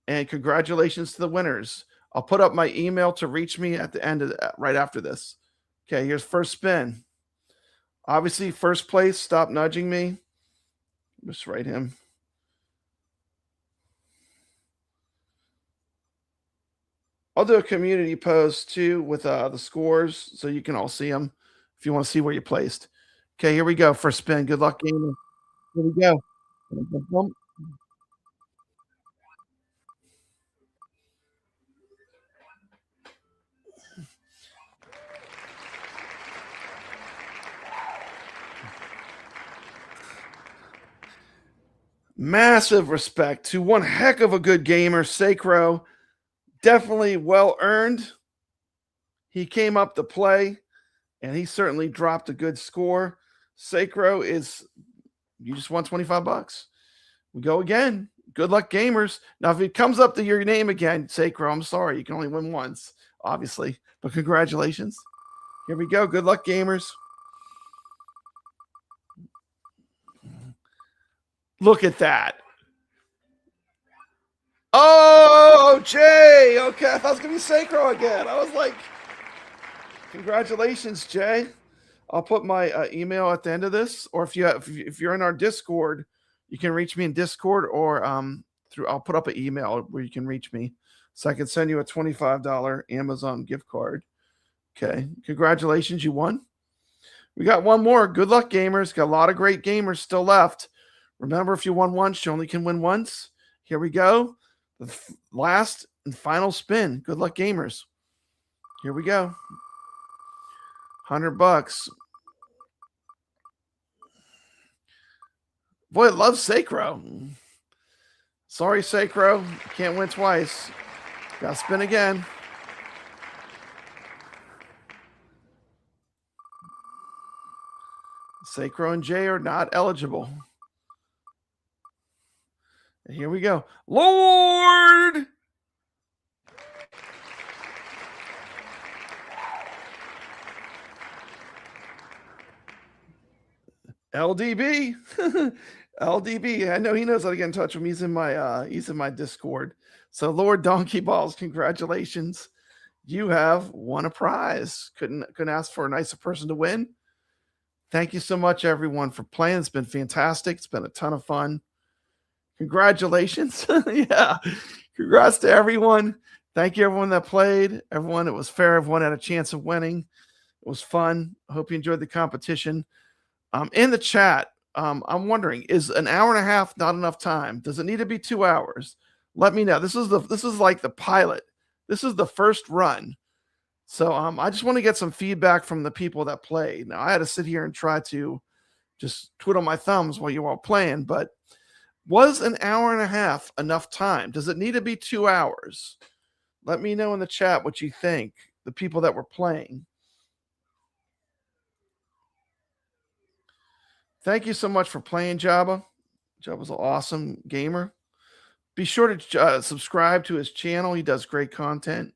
And congratulations to the winners. I'll put up my email to reach me at the end of right after this. Okay, here's first spin. Obviously, first place, Stop Nudging Me. Just write him. I'll do a community post too with the scores so you can all see them if you want to see where you placed. Okay, here we go. First spin. Good luck, gamer. Here we go. Massive respect to one heck of a good gamer, Saecrow. Definitely well earned. he came up to play, and he certainly dropped a good score. Saecrow you just won $25. We go again. Good luck, gamers. Now, if it comes up to your name again, Saecrow, I'm sorry. You can only win once, obviously. But congratulations. Here we go. Good luck, gamers. Look at that. Oh, Jay. Okay, I thought it was going to be Saecrow again. I was like, congratulations, Jay. I'll put my email at the end of this. Or if you're in our Discord, you can reach me in Discord, or I'll put up an email where you can reach me, so I can send you a $25 Amazon gift card. Okay, congratulations, you won. We got one more. Good luck, gamers. Got a lot of great gamers still left. Remember, if you won once, you only can win once. Here we go. The last and final spin. Good luck, gamers. Here we go. $100. Boy, I love Saecrow. Sorry, Saecrow. Can't win twice. Gotta spin again. Saecrow and Jay are not eligible. And here we go. Lord! LDB. LDB. I know he knows how to get in touch with me. He's in my Discord. So Lord Donkey Balls, congratulations. You have won a prize. Couldn't ask for a nicer person to win. Thank you so much, everyone, for playing. It's been fantastic. It's been a ton of fun. Congratulations. Yeah. Congrats to everyone. Thank you, everyone that played. Everyone, it was fair. Everyone had a chance of winning. It was fun. I hope you enjoyed the competition. In the chat, I'm wondering, is an hour and a half not enough time? Does it need to be 2 hours? Let me know. This is like the pilot. This is the first run. So I just want to get some feedback from the people that played. Now, I had to sit here and try to just twiddle my thumbs while you were all playing, but was an hour and a half enough time? Does it need to be 2 hours? Let me know in the chat what you think, the people that were playing. Thank you so much for playing, Jabba. Jabba's an awesome gamer. Be sure to subscribe to his channel. He does great content.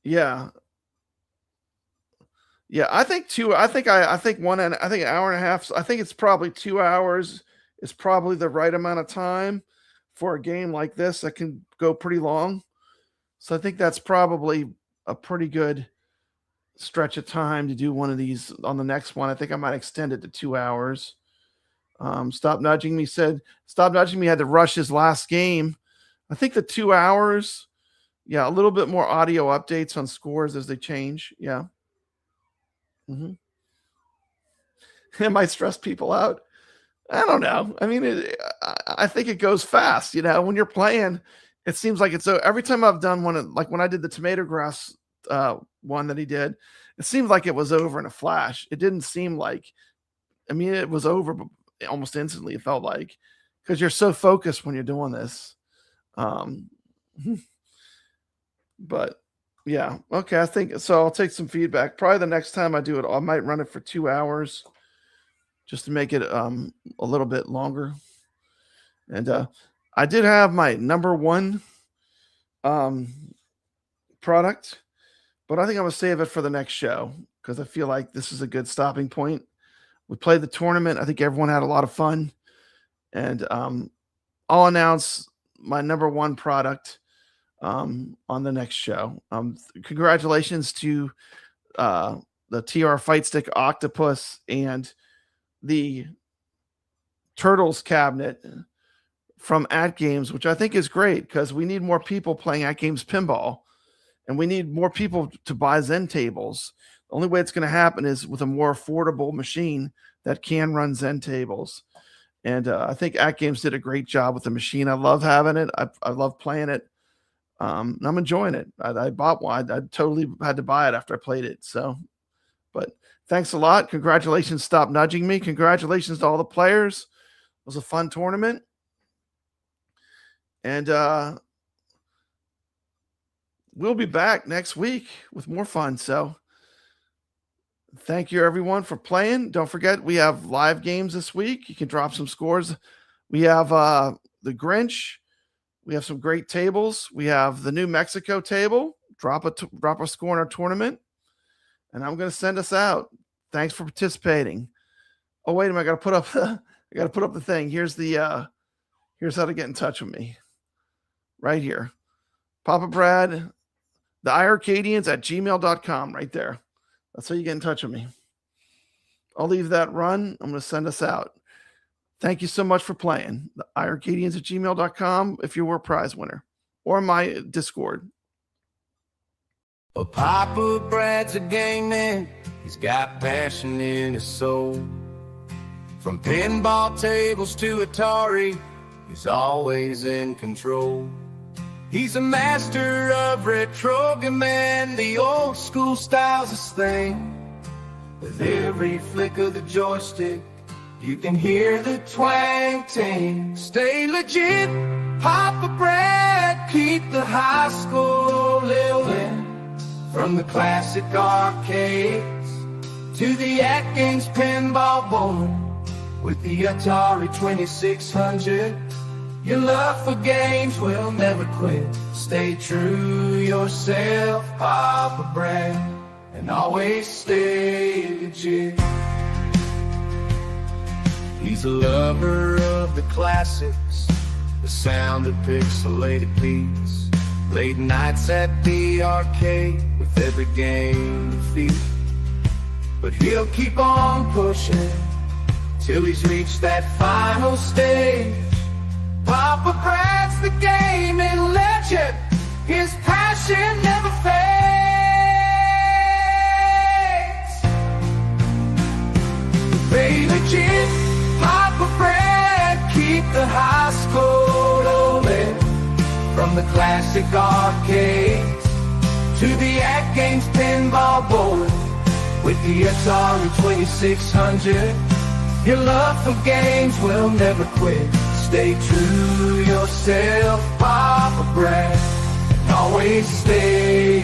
Yeah. Yeah, I think an hour and a half. I think it's probably 2 hours is probably the right amount of time for a game like this that can go pretty long. So I think that's probably a pretty good stretch of time to do one of these. On the next one, I think I might extend it to 2 hours. Stop Nudging Me said, Stop Nudging Me had to rush his last game. I think the 2 hours, yeah, a little bit more audio updates on scores as they change. Yeah. It might stress people out. I don't know. I mean, I think it goes fast. You know, when you're playing, it seems like it's so. Every time I've done one, like when I did the tomato grass one that he did, it seemed like it was over in a flash. It didn't seem like, I mean, it was over almost instantly. It felt like, because you're so focused when you're doing this. But yeah, okay, I think so. I'll take some feedback. Probably the next time I do it, I might run it for 2 hours just to make it a little bit longer. And I did have my number one product, but I think I'm gonna save it for the next show because I feel like this is a good stopping point. We played the tournament. I think everyone had a lot of fun, and I'll announce my number one product on the next show. Congratulations to the TR FightStick OCTOPUS and the Turtles cabinet from AtGames, which I think is great because we need more people playing AtGames pinball, and we need more people to buy Zen tables. The only way it's going to happen is with a more affordable machine that can run Zen tables. And I think AtGames did a great job with the machine. I love having it. I love playing it. I'm enjoying it. I bought one. I totally had to buy it after I played it. So, but thanks a lot. Congratulations. Stop Nudging Me. Congratulations to all the players. It was a fun tournament. And we'll be back next week with more fun. So thank you everyone for playing. Don't forget, we have live games this week. You can drop some scores. We have the Grinch. We have some great tables. We have the New Mexico table. Drop a score in our tournament. And I'm going to send us out. Thanks for participating. Oh, wait a minute. I got to put up the thing. Here's how to get in touch with me. Right here. Papa Brad, the iArcadians at gmail.com right there. That's how you get in touch with me. I'll leave that run. I'm going to send us out. Thank you so much for playing. The iArcadians at gmail.com if you were a prize winner. Or my Discord. Well, Papa Brad's a game man. He's got passion in his soul. From pinball tables to Atari, he's always in control. He's a master of retro man. The old school style's his thing. With every flick of the joystick, you can hear the twang ting. Stay legit, Papa Brad. Keep the high school living. From the classic arcades to the AtGames pinball board. With the Atari 2600, your love for games will never quit. Stay true yourself, Papa Brad, and always stay legit. He's a lover of the classics, the sound of pixelated beats. Late nights at the arcade with every game defeat. But he'll keep on pushing till he's reached that final stage. Papa Brad's the gaming legend. His passion never fades. Stay legit, Papa Brad. Keep the high school rolling. From the classic arcades to the AtGames pinball board. With the Atari 2600, your love for games will never quit. Stay true yourself, Papa Brad, and always stay